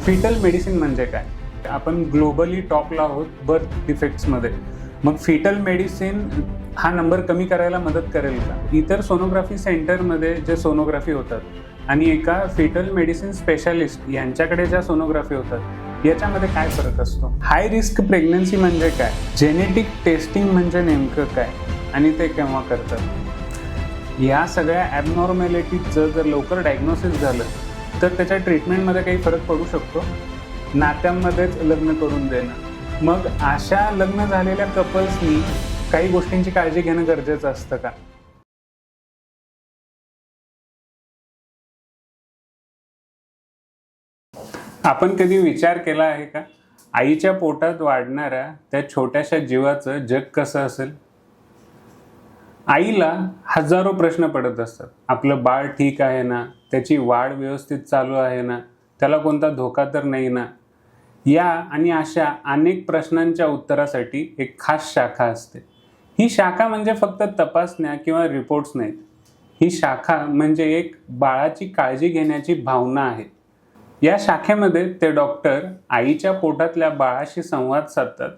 Foetal medicine म्हणजे काय? आपण ग्लोबली टॉपला आहोत बर्थ डिफेक्ट्समध्ये. मग फिटल मेडिसिन हा नंबर कमी करायला मदत करेल का? इतर सोनोग्राफी सेंटरमध्ये जे सोनोग्राफी होतात आणि एका फिटल मेडिसिन स्पेशालिस्ट यांच्याकडे ज्या सोनोग्राफी होतात याच्यामध्ये काय फरक असतो? हाय रिस्क प्रेग्नन्सी म्हणजे काय? जेनेटिक टेस्टिंग म्हणजे नेमकं काय आणि ते केव्हा करतात? या सगळ्या ॲबनॉर्मॅलिटीजचं जर लवकर डायग्नोसिस झालं तर त्याच्या ट्रीटमेंटमध्ये काही फरक पडू शकतो. नात्यांमध्येच लग्न करून देणं, मग अशा लग्न झालेल्या कपल्सनी काही गोष्टींची काळजी घेणं गरजेचं असतं का? आपण कधी विचार केला आहे का, आईच्या पोटात वाढणाऱ्या त्या छोट्याशा जीवाचं जग कसं असेल? आईला हजारो प्रश्न पडत असतात. आपलं बाळ ठीक आहे ना? त्याची वाढ व्यवस्थित चालू आहे ना? त्याला कोणता धोका तर नाही ना? या आणि अशा अनेक प्रश्नांच्या उत्तरासाठी एक खास शाखा असते. ही शाखा म्हणजे फक्त तपासण्या किंवा रिपोर्ट्स नाहीत. ही शाखा म्हणजे एक बाळाची काळजी घेण्याची भावना आहे. या शाखेमध्ये ते डॉक्टर आईच्या पोटातल्या बाळाशी संवाद साधतात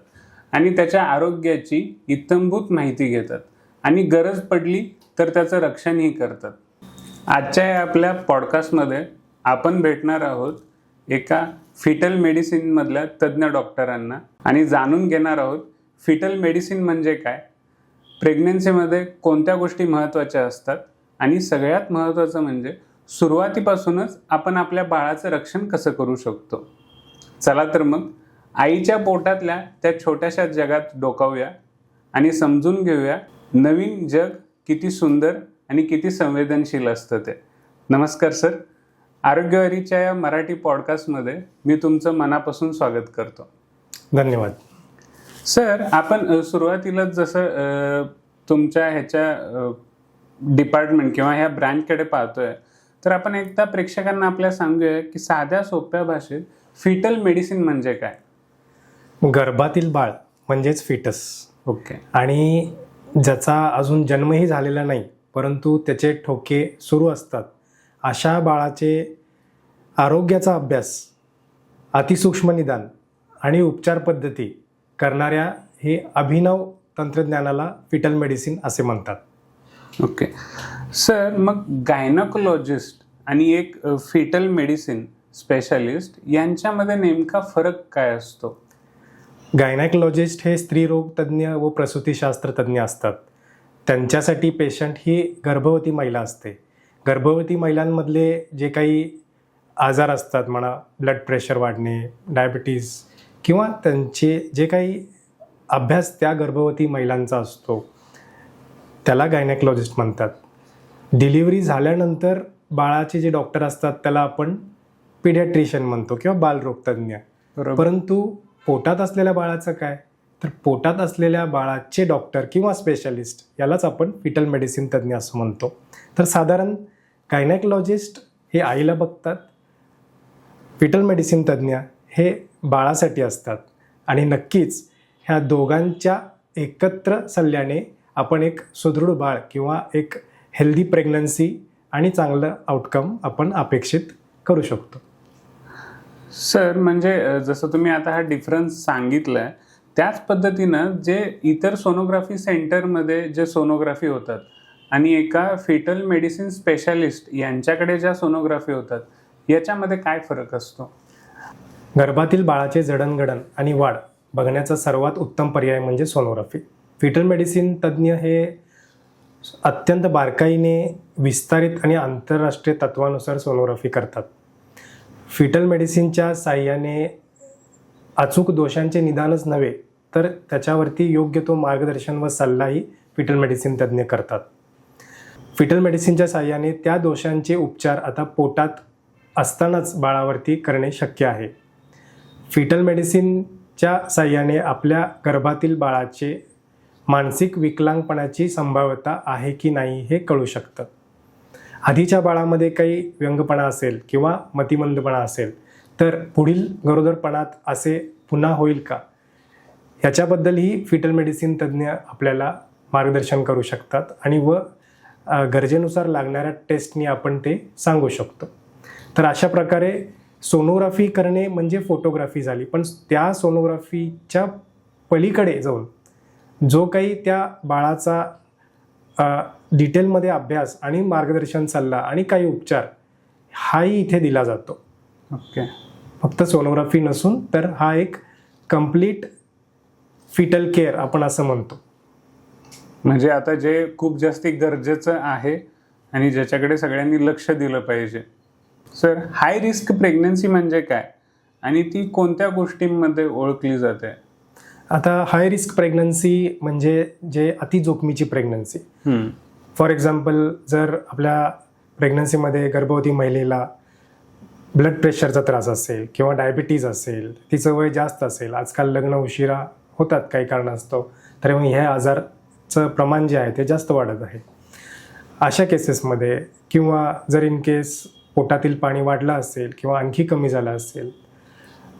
आणि त्याच्या आरोग्याची इत्थंभूत माहिती घेतात आणि गरज पडली तर त्याचं रक्षणही करतात. आजच्या या आपल्या पॉडकास्टमध्ये आपण भेटणार आहोत एका फिटल मेडिसिनमधल्या तज्ज्ञ डॉक्टरांना आणि जाणून घेणार आहोत फिटल मेडिसिन म्हणजे काय, प्रेग्नन्सीमध्ये कोणत्या गोष्टी महत्त्वाच्या असतात आणि सगळ्यात महत्त्वाचं म्हणजे सुरुवातीपासूनच आपण आपल्या बाळाचं रक्षण कसं करू शकतो. चला तर मग आईच्या पोटातल्या त्या छोट्याशा जगात डोकावूया आणि समजून घेऊया नवीन जग किती सुंदर आणि किती संवेदनशील असतं ते. नमस्कार सर, आरोग्यवारीच्या या मराठी पॉडकास्टमध्ये मी तुमचं मनापासून स्वागत करतो. धन्यवाद. सर, आपण सुरुवातीलाच जसं तुमच्या ह्याच्या डिपार्टमेंट किंवा ह्या ब्रँचकडे पाहतोय, तर आपण एकदा प्रेक्षकांना आपल्या सांगूया की साध्या सोप्या भाषेत फिटल मेडिसिन म्हणजे काय? गर्भातील बाळ म्हणजेच फिटस. ओके. आणि ज्याचा अजून जन्मही झालेला नाही परंतु त्याचे ठोके सुरू असतात, अशा बाळाचे आरोग्याचा अभ्यास, अतिसूक्ष्म निदान आणि उपचार पद्धती करणाऱ्या हे अभिनव तंत्रज्ञानाला फिटल मेडिसिन असे म्हणतात. ओके सर, मग गायनोकोलॉजिस्ट आणि एक फिटल मेडिसिन स्पेशालिस्ट यांच्यामध्ये नेमका फरक काय असतो? गायनॅकोलॉजिस्ट हे स्त्रीरोग तज्ज्ञ व प्रसूतीशास्त्र तज्ज्ञ असतात. त्यांच्यासाठी पेशंट ही गर्भवती महिला असते. गर्भवती महिलांमधले जे काही आजार असतात, म्हणा ब्लड प्रेशर वाढणे, डायबिटीज किंवा त्यांचे जे काही अभ्यास त्या गर्भवती महिलांचा असतो त्याला गायनॅकोलॉजिस्ट म्हणतात. डिलिव्हरी झाल्यानंतर बाळाचे जे डॉक्टर असतात त्याला आपण पिडियाट्रिशियन म्हणतो किंवा बालरोगतज्ञ. परंतु पोटात असलेल्या बाळाचं काय, तर पोटात असलेल्या बाळाचे डॉक्टर किंवा स्पेशालिस्ट यालाच आपण फिटल मेडिसिन तज्ज्ञ असं म्हणतो. तर साधारण गायनॅकोलॉजिस्ट हे आईला बघतात, फिटल मेडिसिन तज्ज्ञ हे बाळासाठी असतात. आणि नक्कीच ह्या दोघांच्या एकत्र सल्ल्याने आपण एक सुदृढ बाळ किंवा एक हेल्दी प्रेग्नन्सी आणि चांगलं आउटकम आपण अपेक्षित करू शकतो. सर, म्हणजे जसं तुम्ही आता हा डिफरन्स सांगितला आहे त्याच पद्धतीनं जे इतर सोनोग्राफी सेंटरमध्ये जे सोनोग्राफी होतात आणि एका फिटल मेडिसिन स्पेशालिस्ट यांच्याकडे ज्या सोनोग्राफी होतात याच्यामध्ये काय फरक असतो? गर्भातील बाळाचे जडणघडण आणि वाढ बघण्याचा सर्वात उत्तम पर्याय म्हणजे सोनोग्राफी. फिटल मेडिसिन तज्ज्ञ हे अत्यंत बारकाईने विस्तारित आणि आंतरराष्ट्रीय तत्वानुसार सोनोग्राफी करतात. फिटल मेडिसिनच्या साहाय्याने अचूक दोषांचे निदानच नव्हे तर त्याच्यावरती योग्य तो मार्गदर्शन व सल्लाही फिटल मेडिसिन तज्ज्ञ करतात. फिटल मेडिसिनच्या साहाय्याने त्या दोषांचे उपचार आता पोटात असतानाच बाळावरती करणे शक्य आहे. फिटल मेडिसिनच्या साहाय्याने आपल्या गर्भातील बाळाचे मानसिक विकलांगपणाची संभाव्यता आहे की नाही हे कळू शकतं. आधीच्या बाळामध्ये काही व्यंगपणा असेल किंवा मतिमंदपणा असेल तर पुढील गरोदरपणात असे पुन्हा होईल का, ह्याच्याबद्दलही फिटल मेडिसिन तज्ज्ञ आपल्याला मार्गदर्शन करू शकतात आणि गरजेनुसार लागणाऱ्या टेस्टनी आपण ते सांगू शकतो. तर अशा प्रकारे सोनोग्राफी करणे म्हणजे फोटोग्राफी झाली, पण त्या सोनोग्राफीच्या पलीकडे जाऊन जो काही त्या बाळाचा डिटेलमध्ये अभ्यास आणि मार्गदर्शन सल्ला आणि काही उपचार हाही इथे दिला जातो. ओके. फक्त सोनोग्राफी नसून तर हा एक कम्प्लीट फिटल केअर आपण असं म्हणतो. म्हणजे आता जे खूप जास्ती गरजेचं आहे आणि ज्याच्याकडे सगळ्यांनी लक्ष दिलं पाहिजे. सर, हाय रिस्क प्रेग्नन्सी म्हणजे काय आणि ती कोणत्या गोष्टींमध्ये ओळखली जाते? आता हाय रिस्क प्रेग्नन्सी म्हणजे जे अति जोखमीची प्रेग्नन्सी. फॉर एक्झाम्पल, जर आपल्या प्रेग्नन्सीमध्ये गर्भवती महिलेला ब्लड प्रेशरचा त्रास असेल किंवा डायबिटीज असेल, तिचं वय जास्त असेल, आजकाल लग्न उशिरा होतात काही कारणास्तव, तर मग ह्या आजारचं प्रमाण जे आहे ते जास्त वाढत आहे. अशा केसेसमध्ये किंवा जर इन केस पोटातील पाणी वाढलं असेल किंवा आणखी कमी झालं असेल,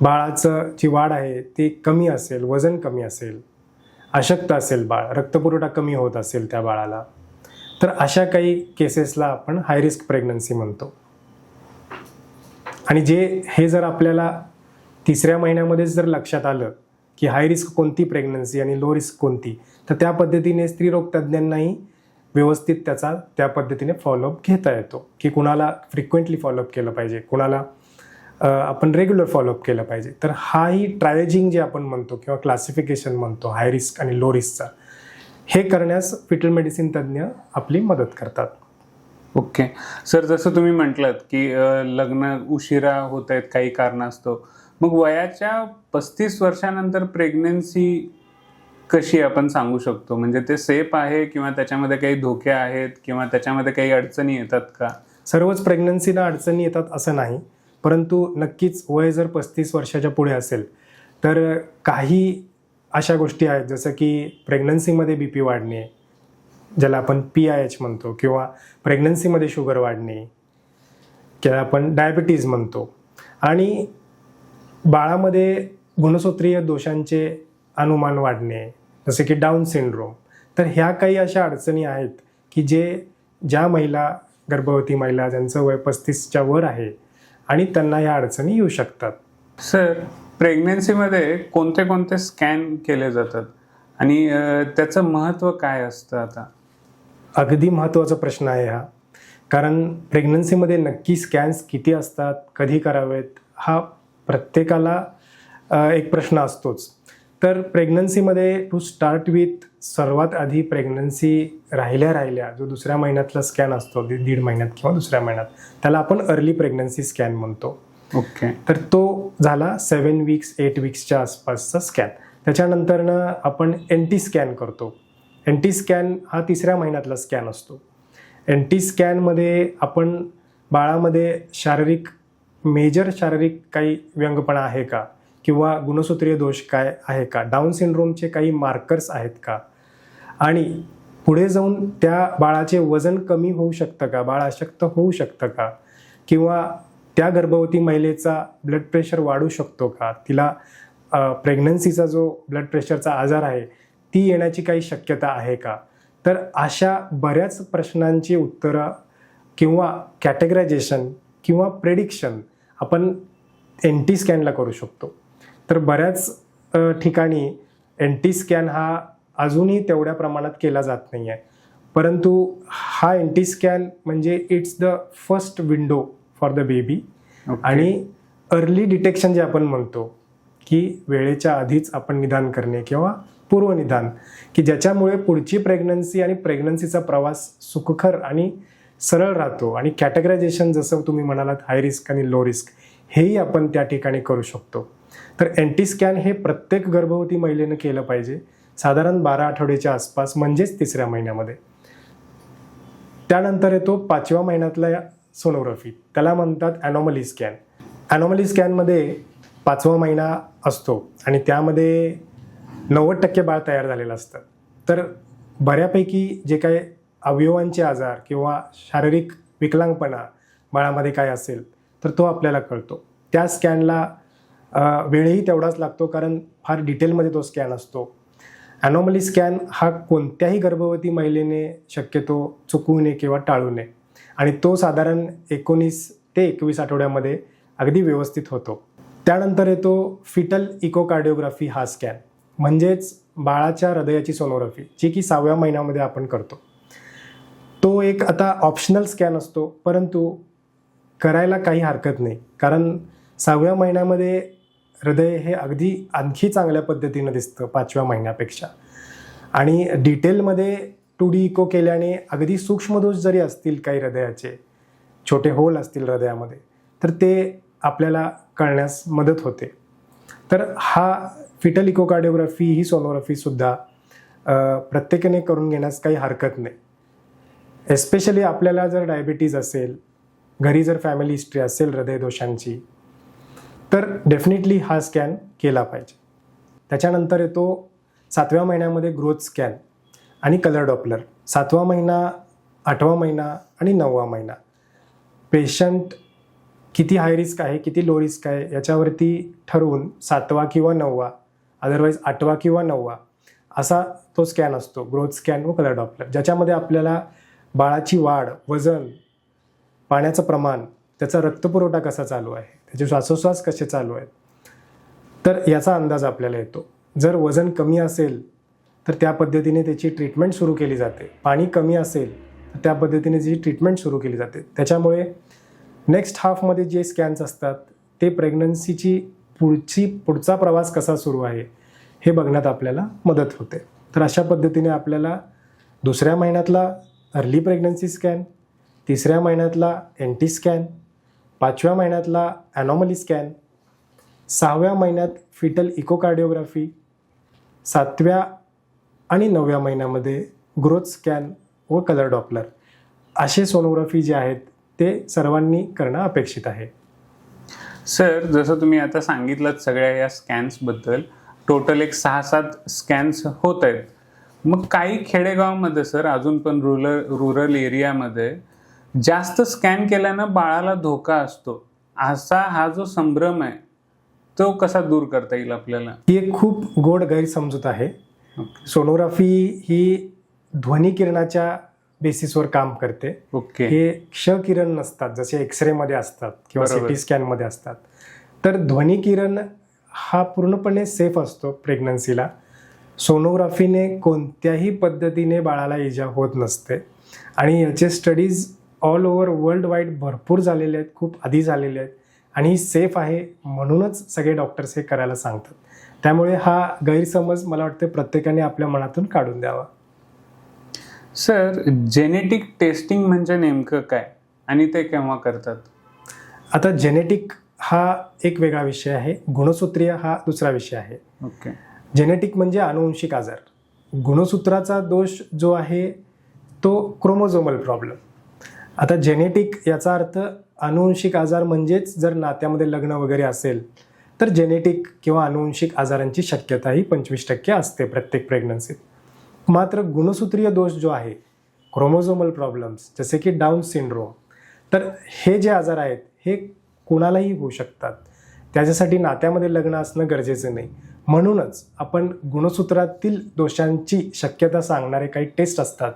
बाळाचं जी वाढ आहे ती कमी असेल, वजन कमी असेल, अशक्त असेल बाळ, रक्तपुरवठा कमी होत असेल त्या बाळाला, तर अशा काही केसेसला आपण हाय रिस्क प्रेग्नन्सी म्हणतो. आणि हे जर आपल्याला 3ऱ्या महिन्यामध्येच जर लक्षात आलं की हाय रिस्क कोणती प्रेग्नन्सी आणि लो रिस्क कोणती, तर त्या पद्धतीने स्त्रीरोग तज्ज्ञांनाही व्यवस्थित त्याचा त्या पद्धतीने फॉलोअप घेता येतो की कुणाला फ्रिक्वेंटली फॉलोअप केलं पाहिजे, कुणाला आपण रेग्युलर फॉलोअप केलं पाहिजे. तर हाही ट्रायजिंग जे आपण म्हणतो किंवा क्लासिफिकेशन म्हणतो हाय रिस्क आणि लो रिस्कचा, हे करण्यास फिटल मेडिसिन तज्ज्ञ आपली मदत करतात. ओके. सर, जसं तुम्ही म्हटलात की लग्न उशिरा होत आहेत काही कारणास्तव, मग वयाच्या 35 वर्षानंतर प्रेग्नन्सी कशी आपण सांगू शकतो? म्हणजे ते सेफ आहे किंवा त्याच्यामध्ये काही धोके आहेत किंवा त्याच्यामध्ये काही अडचणी येतात का? सर्वच प्रेग्नन्सीला अडचणी येतात असं नाही, परंतु नक्कीच वय जर 35 वर्षाच्या पुढे असेल तर काही अशा गोष्टी आहेत जसं की प्रेग्नन्सीमध्ये BP वाढणे, ज्याला आपण PIH म्हणतो, किंवा प्रेग्नन्सीमध्ये शुगर वाढणे, ज्याला आपण डायबिटीज म्हणतो, आणि बाळामध्ये गुणसूत्रीय दोषांचे अनुमान वाढणे जसे की डाऊन सिंड्रोम. तर ह्या काही अशा अडचणी आहेत की ज्या महिला, गर्भवती महिला ज्यांचं वय 35च्या वर आहे आणि त्यांना ह्या अडचणी येऊ शकतात. सर, प्रेग्नन्सीमध्ये कोणते कोणते स्कॅन केले जातात आणि त्याचं महत्त्व काय असतं? आता अगदी महत्त्वाचा प्रश्न आहे हा, कारण प्रेग्नन्सीमध्ये नक्की स्कॅन्स किती असतात, कधी करावेत, हा प्रत्येकाला एक प्रश्न असतोच. तर प्रेग्नन्सीमध्ये टू स्टार्ट विथ सर्वात आधी प्रेग्नन्सी राहिल्या जो 2ऱ्या महिन्यातला स्कॅन असतो, 1.5 महिन्यात किंवा 2ऱ्या महिन्यात, त्याला आपण अर्ली प्रेग्नन्सी स्कॅन म्हणतो. ओके. तर तो झाला 7 वीक्स 8 वीक्सच्या आसपासचा स्कॅन. त्याच्यानंतरनं आपण NT स्कॅन करतो. NT स्कॅन हा 3ऱ्या महिन्यातला स्कॅन असतो. NT स्कॅनमध्ये आपण बाळामध्ये मेजर शारीरिक काही व्यंगपणा आहे का, किंवा गुणसूत्रीय दोष काय आहे का, डाऊन सिंड्रोमचे काही मार्कर्स आहेत का, आणि पुढे जाऊन त्या बाळाचे वजन कमी होऊ शकतं का, बाळ अशक्त होऊ शकतं का, किंवा त्या गर्भवती महिलेचा ब्लड प्रेशर वाढू शकतो का, तिला प्रेग्नन्सीचा जो ब्लड प्रेशरचा आजार आहे ती येण्याची काही शक्यता आहे का. तर अशा बऱ्याच प्रश्नांची उत्तरं किंवा कॅटेगरायझेशन किंवा प्रेडिक्शन आपण NT स्कॅनला करू शकतो. तर बऱ्याच ठिकाणी NT स्कॅन हा अजूनही तेवढ्या प्रमाणात केला जात नाही आहे, परंतु हा NT स्कॅन म्हणजे it's the first window for the baby. आणि अर्ली डिटेक्शन जे आपण म्हणतो की वेळेच्या आधीच आपण निदान करणे किंवा पूर्वनिदान, की ज्याच्यामुळे पुढची प्रेग्नन्सी आणि प्रेग्नन्सीचा प्रवास सुखकर आणि सरळ राहतो. आणि कॅटेगरायझेशन जसं तुम्ही म्हणालात हाय रिस्क आणि लो रिस्क, हेही आपण त्या ठिकाणी करू शकतो. तर NT स्कॅन हे प्रत्येक गर्भवती महिलेनं केलं पाहिजे साधारण 12 आठवड्याच्या आसपास, म्हणजेच 3ऱ्या महिन्यामध्ये. त्यानंतर येतो 5व्या महिन्यातला सोनोग्राफी, त्याला म्हणतात ॲनॉमली स्कॅन. ॲनॉमली स्कॅनमध्ये 5वा महिना असतो आणि त्यामध्ये 90% बाळ तयार झालेलं असतं. तर बऱ्यापैकी जे काही अवयवांचे आजार किंवा शारीरिक विकलांगपणा बाळामध्ये काय असेल तर तो आपल्याला कळतो. त्या स्कॅनला वेळही तेवढाच लागतो, कारण फार डिटेलमध्ये तो स्कॅन असतो. ॲनॉमली स्कॅन हा कोणत्याही गर्भवती महिलेने शक्यतो चुकवू नये किंवा टाळू नये, आणि तो साधारण 19 ते 21 आठवड्यामध्ये अगदी व्यवस्थित होतो. त्यानंतर येतो फिटल इकोकार्डिओग्राफी हा स्कॅन, म्हणजेच बाळाच्या हृदयाची सोनोग्राफी, जी की 6व्या महिन्यामध्ये आपण करतो. तो एक आता ऑप्शनल स्कॅन असतो, परंतु करायला काही हरकत नाही, कारण 6व्या महिन्यामध्ये हृदय हे अगदी आणखी चांगल्या पद्धतीनं दिसतं 5व्या महिन्यापेक्षा. आणि डिटेलमध्ये 2D इको केल्याने अगदी सूक्ष्मदोष जरी असतील काही हृदयाचे, छोटे होल असतील हृदयामध्ये, तर ते आपल्याला कळण्यास मदत होते. तर हा फिटल इकोकार्डिओग्राफी ही सोनोग्राफीसुद्धा प्रत्येकाने करून घेण्यास काही हरकत नाही. एस्पेशली आपल्याला जर डायबिटीज असेल, घरी जर फॅमिली हिस्ट्री असेल हृदयदोषांची, तर डेफिनेटली हा स्कॅन केला पाहिजे. त्याच्यानंतर येतो 7व्या महिन्यामध्ये ग्रोथ स्कॅन आणि कलर डॉपलर. 7वा महिना, 8वा महिना आणि 9वा महिना पेशंट किती हाय रिस्क आहे, किती लो रिस्क आहे याच्यावरती ठरवून 7वा किंवा 9वा, अदरवाईज 8वा किंवा 9वा असा तो स्कॅन असतो, ग्रोथ स्कॅन व कलर डॉपलर, ज्याच्यामध्ये आपल्याला बाळाची वाढ, वजन, पाण्याचं प्रमाण, त्याचा रक्तपुरवठा कसा चालू आहे, त्याचे श्वासोश्वास कसे चालू आहेत, तर याचा अंदाज आपल्याला येतो. जर वजन कमी असेल तर त्या पद्धतीने त्याची ट्रीटमेंट सुरू केली जाते. पाणी कमी असेल तर त्या पद्धतीने त्याची ट्रीटमेंट सुरू केली जाते. त्याच्यामुळे नेक्स्ट हाफमध्ये जे स्कॅन्स असतात ते प्रेग्नन्सीची पुढचा प्रवास कसा सुरू आहे हे बघण्यात आपल्याला मदत होते. तर अशा पद्धतीने आपल्याला 2ऱ्या महिन्यातला अर्ली प्रेग्नन्सी स्कॅन, 3ऱ्या महिन्यातला एनटी स्कॅन, 5व्या महिन्यातला ॲनॉमली स्कॅन, 6व्या महिन्यात फिटल इकोकार्डिओग्राफी, 7व्या आणि 9व्या महिन्यामध्ये ग्रोथ स्कॅन व कलर डॉपलर असे सोनोग्राफी जे आहेत ते सर्वांनी करणं अपेक्षित आहे. सर, जसं तुम्ही आता सांगितलं सगळ्या या स्कॅन्सबद्दल, टोटल एक 6-7 स्कॅन्स होत आहेत. मग काही खेडेगावामध्ये सर, अजून पण रुरल एरियामध्ये जास्त स्कॅन केल्यानं बाळाला धोका असतो, असा हा जो संभ्रम आहे तो कसा दूर करता येईल आपल्याला? ही एक खूप गोड गैरसमजूत आहे. सोनोग्राफी ही ध्वनी किरणाच्या बेसिसवर काम करते. हे क्ष किरण नसतात जसे एक्सरे मध्ये असतात किंवा सिटी स्कॅन मध्ये असतात. तर ध्वनी किरण हा पूर्णपणे सेफ असतो प्रेग्नन्सीला. सोनोग्राफीने कोणत्याही पद्धतीने बाळाला इजा होत नसते आणि याचे studies all over world wide भरपूर झालेले आहेत, खूप आधी झालेले आहेत आणि ही सेफ आहे म्हणूनच सगळे डॉक्टर्स हे करायला सांगतात. त्यामुळे हा गैरसमज मला वाटतं प्रत्येकाने आपल्या मनातून काढून द्यावा. सर, जेनेटिक टेस्टिंग म्हणजे नेमकं काय आणि ते केव्हा करतात? आता जेनेटिक हा एक वेगळा विषय आहे, गुणसूत्रीय हा दुसरा विषय आहे. जेनेटिक म्हणजे अनुवंशिक आजार. गुणसूत्राचा दोष जो आहे तो क्रोमोझोमल प्रॉब्लेम. आता जेनेटिक याचा अर्थ अनुवंशिक आजार म्हणजेच जर नात्यामध्ये लग्न वगैरे असेल तर जेनेटिक किंवा अनुवंशिक आजारांची शक्यता ही 25% असते प्रत्येक प्रेग्नन्सीत. मात्र गुणसूत्रीय दोष जो आहे, क्रोमोझोमल प्रॉब्लेम्स जसे की डाऊन सिंड्रोम, तर हे जे आजार आहेत हे कोणालाही होऊ शकतात. त्याच्यासाठी नात्यामध्ये लग्न असणं गरजेचं नाही. म्हणूनच आपण गुणसूत्रातील दोषांची शक्यता सांगणारे काही टेस्ट असतात,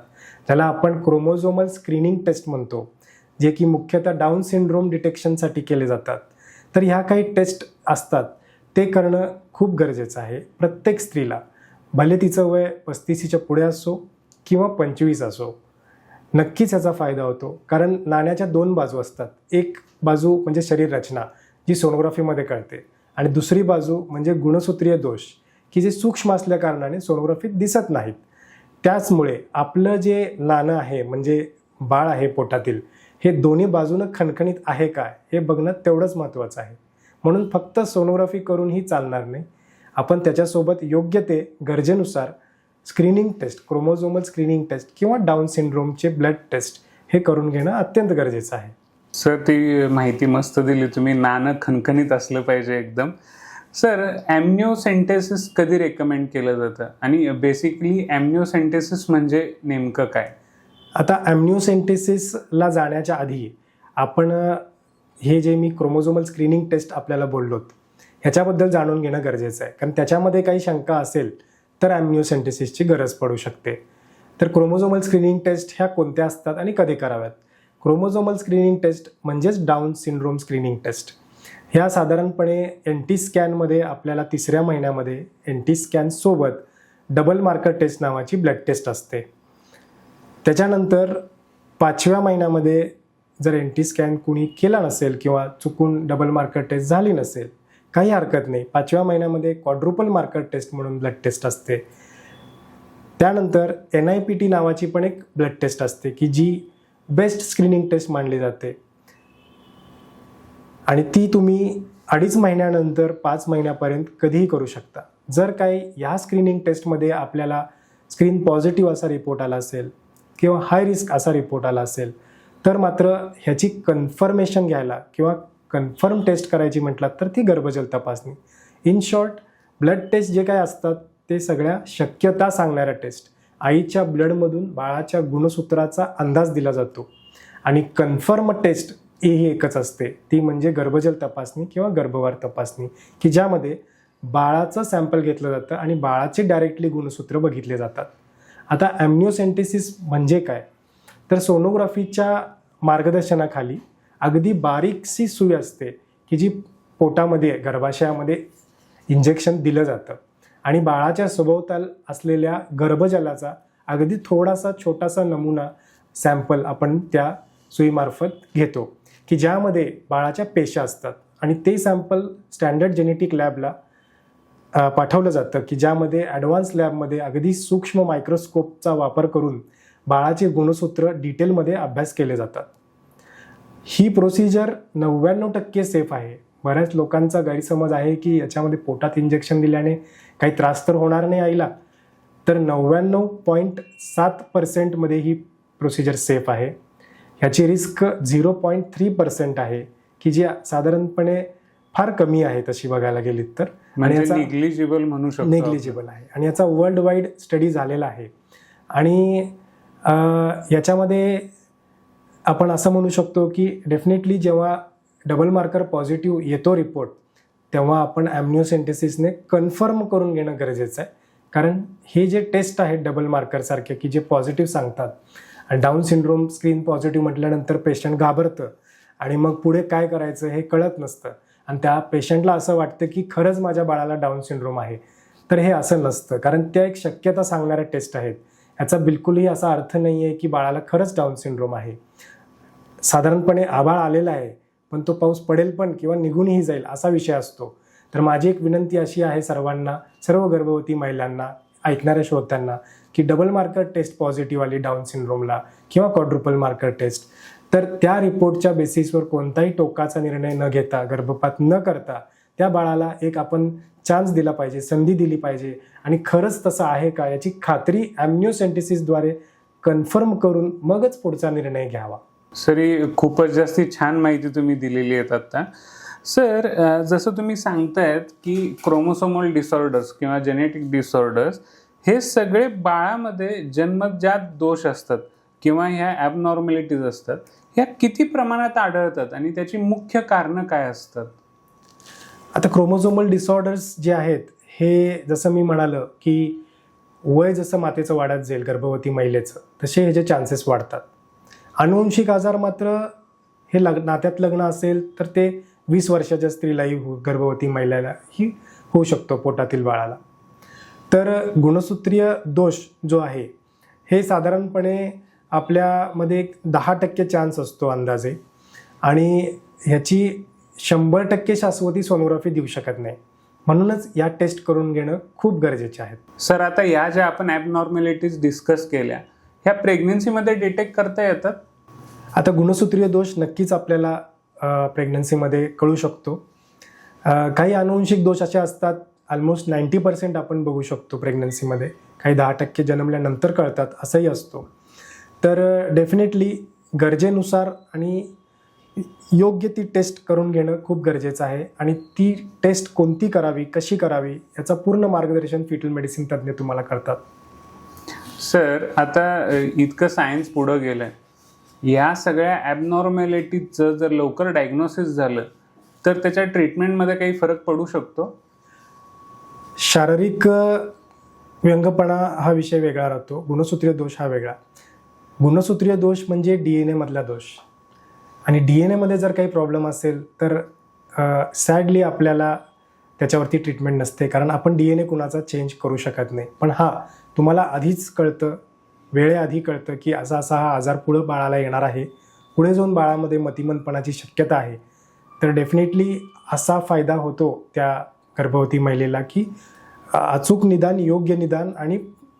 त्याला आपण क्रोमोझोमल स्क्रीनिंग टेस्ट म्हणतो, जे की मुख्यतः डाऊन सिंड्रोम डिटेक्शनसाठी केले जातात. तर ह्या काही टेस्ट असतात, ते करणं खूप गरजेचं आहे प्रत्येक स्त्रीला. भले तिचं वय 35च्या पुढे असो किंवा 25 असो, नक्कीच याचा फायदा होतो. कारण नाण्याच्या 2 बाजू असतात. एक बाजू म्हणजे शरीर रचना जी सोनोग्राफीमध्ये कळते आणि दुसरी बाजू म्हणजे गुणसूत्रीय दोष की जे सूक्ष्म असल्या कारणाने सोनोग्राफीत दिसत नाहीत. त्याचमुळे आपलं जे नाणं आहे म्हणजे बाळ आहे पोटातील, हे दोन्ही बाजूनं खणखणीत आहे काय हे बघणं तेवढंच महत्त्वाचं आहे. म्हणून फक्त सोनोग्राफी करूनही चालणार नाही. आपण त्याच्यासोबत योग्य ते गरजेनुसार screening test, chromosomal screening test किंवा डाऊन सिंड्रोमचे ब्लड टेस्ट हे करून घेणं अत्यंत गरजेचं आहे. सर, ती माहिती मस्त दिली तुम्ही. नाणं खणखणीत असलं पाहिजे एकदम. सर, ॲम्निओसेंटेसिस कधी रेकमेंड केलं जातं आणि बेसिकली ॲम्निओसेंटेसिस म्हणजे नेमकं काय? आता ॲम्निओसेंटेसिसला जाण्याच्या आधी आपण हे जे मी क्रोमोझोमल स्क्रीनिंग टेस्ट आपल्याला बोललोत ह्याच्याबद्दल जाणून घेणं गरजेचं आहे. कारण त्याच्यामध्ये काही शंका असेल तर ॲम्निओसेंटेसिसची गरज पडू शकते. तर क्रोमोझोमल स्क्रीनिंग टेस्ट ह्या कोणत्या असतात आणि कधी कराव्यात? क्रोमोझोमल स्क्रीनिंग टेस्ट म्हणजेच डाऊन सिंड्रोम स्क्रीनिंग टेस्ट. ह्या साधारणपणे NT स्कॅनमध्ये आपल्याला 3ऱ्या महिन्यामध्ये NT स्कॅनसोबत डबल मार्कर टेस्ट नावाची ब्लड टेस्ट असते. त्याच्यानंतर 5व्या महिन्यामध्ये जर NT स्कॅन कुणी केला नसेल किंवा चुकून डबल मार्कर टेस्ट झाली नसेल, काही हरकत नाही. 5व्या महिन्यामध्ये क्वाड्रुपल मार्कर टेस्ट म्हणून ब्लड टेस्ट असते. त्यानंतर NIPT नावाची पण एक ब्लड टेस्ट असते की जी बेस्ट स्क्रीनिंग टेस्ट मानली जाते आणि ती तुम्ही 2.5 महिन्यानंतर 5 महिन्यापर्यंत कधीही करू शकता. जर काही या स्क्रीनिंग टेस्टमध्ये आपल्याला स्क्रीन पॉझिटिव्ह असा रिपोर्ट आला असेल किंवा हाय रिस्क असा रिपोर्ट आला असेल तर मात्र ह्याची कन्फर्मेशन घ्यायला किंवा कन्फर्म टेस्ट करायची म्हटलात तर ती गर्भजल तपासणी. इन शॉर्ट, ब्लड टेस्ट जे काय असतात ते सगळ्या शक्यता सांगणाऱ्या टेस्ट. आईच्या ब्लडमधून बाळाच्या गुणसूत्राचा अंदाज दिला जातो आणि कन्फर्म टेस्ट ही एकच असते, ती म्हणजे गर्भजल तपासणी किंवा गर्भवार तपासणी, की ज्यामध्ये बाळाचं सॅम्पल घेतलं जातं आणि बाळाचे डायरेक्टली गुणसूत्र बघितले जातात. आता ॲम्निओसेंटेसिस म्हणजे काय, तर सोनोग्राफीच्या मार्गदर्शनाखाली अगदी बारीकशी सुई असते की जी पोटामध्ये गर्भाशयामध्ये इंजेक्शन दिलं जातं आणि बाळाच्या सभोवताल असलेल्या गर्भजलाचा अगदी थोडासा छोटासा नमुना सॅम्पल आपण त्या सुईमार्फत घेतो की ज्यामध्ये बाळाच्या पेशा असतात आणि ते सॅम्पल स्टँडर्ड जेनेटिक लॅबला पाठवलं जातं की ज्यामध्ये ॲडव्हान्स लॅबमध्ये अगदी सूक्ष्म मायक्रोस्कोपचा वापर करून बाळाचे गुणसूत्र डिटेलमध्ये अभ्यास केले जातात. ही प्रोसिजर 99% सेफ आहे. बऱ्याच लोकांचा गैरसमज आहे की याच्यामध्ये पोटात इंजेक्शन दिल्याने काही त्रास तर होणार नाही आईला, तर 99.7% मध्ये ही प्रोसिजर सेफ आहे. ह्याची रिस्क 0.3% आहे की जी साधारणपणे फार कमी आहे तशी बघायला गेलीत तर. म्हणजे निग्लिजिबल म्हणू शकतो. निग्लिजिबल आहे आणि याचा वर्ल्ड वाईड स्टडी झालेला आहे आणि याच्यामध्ये आपण असं म्हणू शकतो की डेफिनेटली जेव्हा डबल मार्कर पॉझिटिव्ह येतो रिपोर्ट तेव्हा आपण ॲम्निओसेंटेसिसने कन्फर्म करून घेणं गरजेचं आहे. कारण हे जे टेस्ट आहेत डबल मार्करसारखे की जे पॉझिटिव्ह सांगतात आणि डाऊन सिंड्रोम स्क्रीन पॉझिटिव्ह म्हटल्यानंतर पेशंट घाबरतं आणि मग पुढे काय करायचं हे कळत नसतं आणि त्या पेशंटला असं वाटतं की खरंच माझ्या बाळाला डाऊन सिंड्रोम आहे. तर हे असं नसतं, कारण त्या एक शक्यता सांगणाऱ्या टेस्ट आहेत. याचा बिलकुलही असा अर्थ नाही आहे की बाळाला खरंच डाऊन सिंड्रोम आहे. साधारणपणे आभाळ आलेला आहे पण तो पाऊस पडेल पण किंवा निघूनही जाईल असा विषय असतो. तर माझी एक विनंती अशी आहे सर्वांना, सर्व गर्भवती महिलांना, ऐकणाऱ्या श्रोत्यांना की डबल मार्कर टेस्ट पॉझिटिव्ह आली डाऊन सिंड्रोमला किंवा क्वाड्रुपल मार्कर टेस्ट तर त्या रिपोर्टच्या बेसिसवर कोणताही टोकाचा निर्णय न घेता, गर्भपात न करता त्या बाळाला एक आपण चान्स दिला पाहिजे, संधी दिली पाहिजे आणि खरंच तसं आहे का याची खात्री ॲम्निओसेंटेसिसद्वारे कन्फर्म करून मगच पुढचा निर्णय घ्यावा. सर, खूपच जास्ती छान माहिती तुम्ही दिलेली आहेत आता. सर, जसं तुम्ही सांगतायत की क्रोमोसोमल डिसऑर्डर्स किंवा जेनेटिक डिसऑर्डर्स हे सगळे बाळामध्ये जन्मजात दोष असतात किंवा ह्या ॲबनॉर्मॅलिटीज असतात, ह्या किती प्रमाणात आढळतात आणि त्याची मुख्य कारणं काय असतात? आता क्रोमोझोमल डिसऑर्डर्स जे आहेत हे जसं मी म्हणालं की वय जसं मातेचं वाढत जाईल गर्भवती महिलेचं तसे ह्याचे चान्सेस वाढतात. अनुवंशिक आजार मात्र हे नात्यात लग्न असेल तर ते 20 वर्षाच्या स्त्रीलाही गर्भवती महिलेलाही होऊ शकतो पोटातील बाळाला. तर गुणसूत्रीय दोष जो आहे हे साधारणपणे आपल्यामध्ये 10% चान्स असतो अंदाजे आणि ह्याची 100% शाश्वती सोनोग्राफी देऊ शकत नाही. म्हणूनच या टेस्ट करून घेणं खूप गरजेचे आहेत. सर, आता या ज्या आपण ॲबनॉर्मॅलिटीज डिस्कस केल्या ह्या प्रेग्नन्सीमध्ये डिटेक्ट करता येतात? आता गुणसूत्रीय दोष नक्कीच आपल्याला प्रेग्नन्सीमध्ये कळू शकतो. काही अनुवंशिक दोष असे असतात ऑलमोस्ट 90% आपण बघू शकतो प्रेग्नन्सीमध्ये, काही 10% जन्मल्यानंतर कळतात असंही असतो. तर डेफिनेटली गरजेनुसार आणि योग्य ती टेस्ट करून घेणं खूप गरजेचं आहे आणि ती टेस्ट कोणती करावी, कशी करावी याचं पूर्ण मार्गदर्शन फिटल मेडिसिन तज्ज्ञ तुम्हाला करतात. सर, आता इतकं सायन्स पुढं गेलं आहे, या सगळ्या ॲबनॉर्मॅलिटीजचं जर लवकर डायग्नोसिस झालं तर त्याच्या ट्रीटमेंटमध्ये काही फरक पडू शकतो? शारीरिक व्यंगपणा हा विषय वेगळा राहतो, गुणसूत्रीय दोष हा वेगळा. गुणसूत्रीय दोष म्हणजे DNA मधला दोष आणि DNA मध्ये जर काही प्रॉब्लेम असेल तर सॅडली आपल्याला त्याच्यावरती ट्रीटमेंट नसते, कारण आपण DNA कुणाचा चेंज करू शकत नाही. पण हां, तुम्हाला आधीच कळतं, वेळेआधी कळतं की असा असा हा आजार पुढं बाळाला येणार आहे, पुढे जाऊन बाळामध्ये मतिमंदपणाची शक्यता आहे, तर डेफिनेटली असा फायदा होतो त्या गर्भवती महिलेला की अचूक निदान, योग्य निदान आणि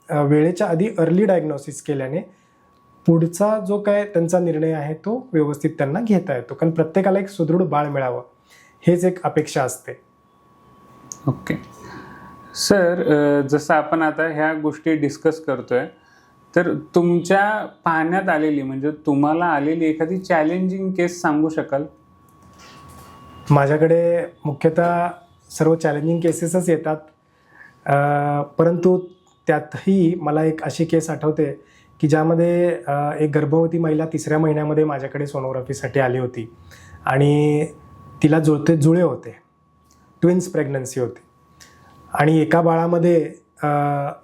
वेळेच्या आधी अर्ली डायग्नोसिस केल्याने पुढचा जो काय त्यांचा निर्णय आहे तो व्यवस्थित त्यांना घेता येतो. कारण प्रत्येकाला एक सुदृढ बाळ मिळावं हेच एक अपेक्षा असते. ओके सर, जसं आपण आता ह्या गोष्टी डिस्कस करतोय, तर तुमच्या पाहण्यात आलेली म्हणजे तुम्हाला आलेली एखादी चॅलेंजिंग केस सांगू शकाल? माझ्याकडे मुख्यतः सर्व चॅलेंजिंग केसेसच येतात, परंतु त्यातही मला एक अशी केस आठवते की ज्यामध्ये एक गर्भवती महिला 3ऱ्या महिन्यामध्ये माझ्याकडे सोनोग्राफीसाठी आली होती आणि तिला जुळे होते, ट्विन्स प्रेग्नन्सी होती आणि एका बाळामध्ये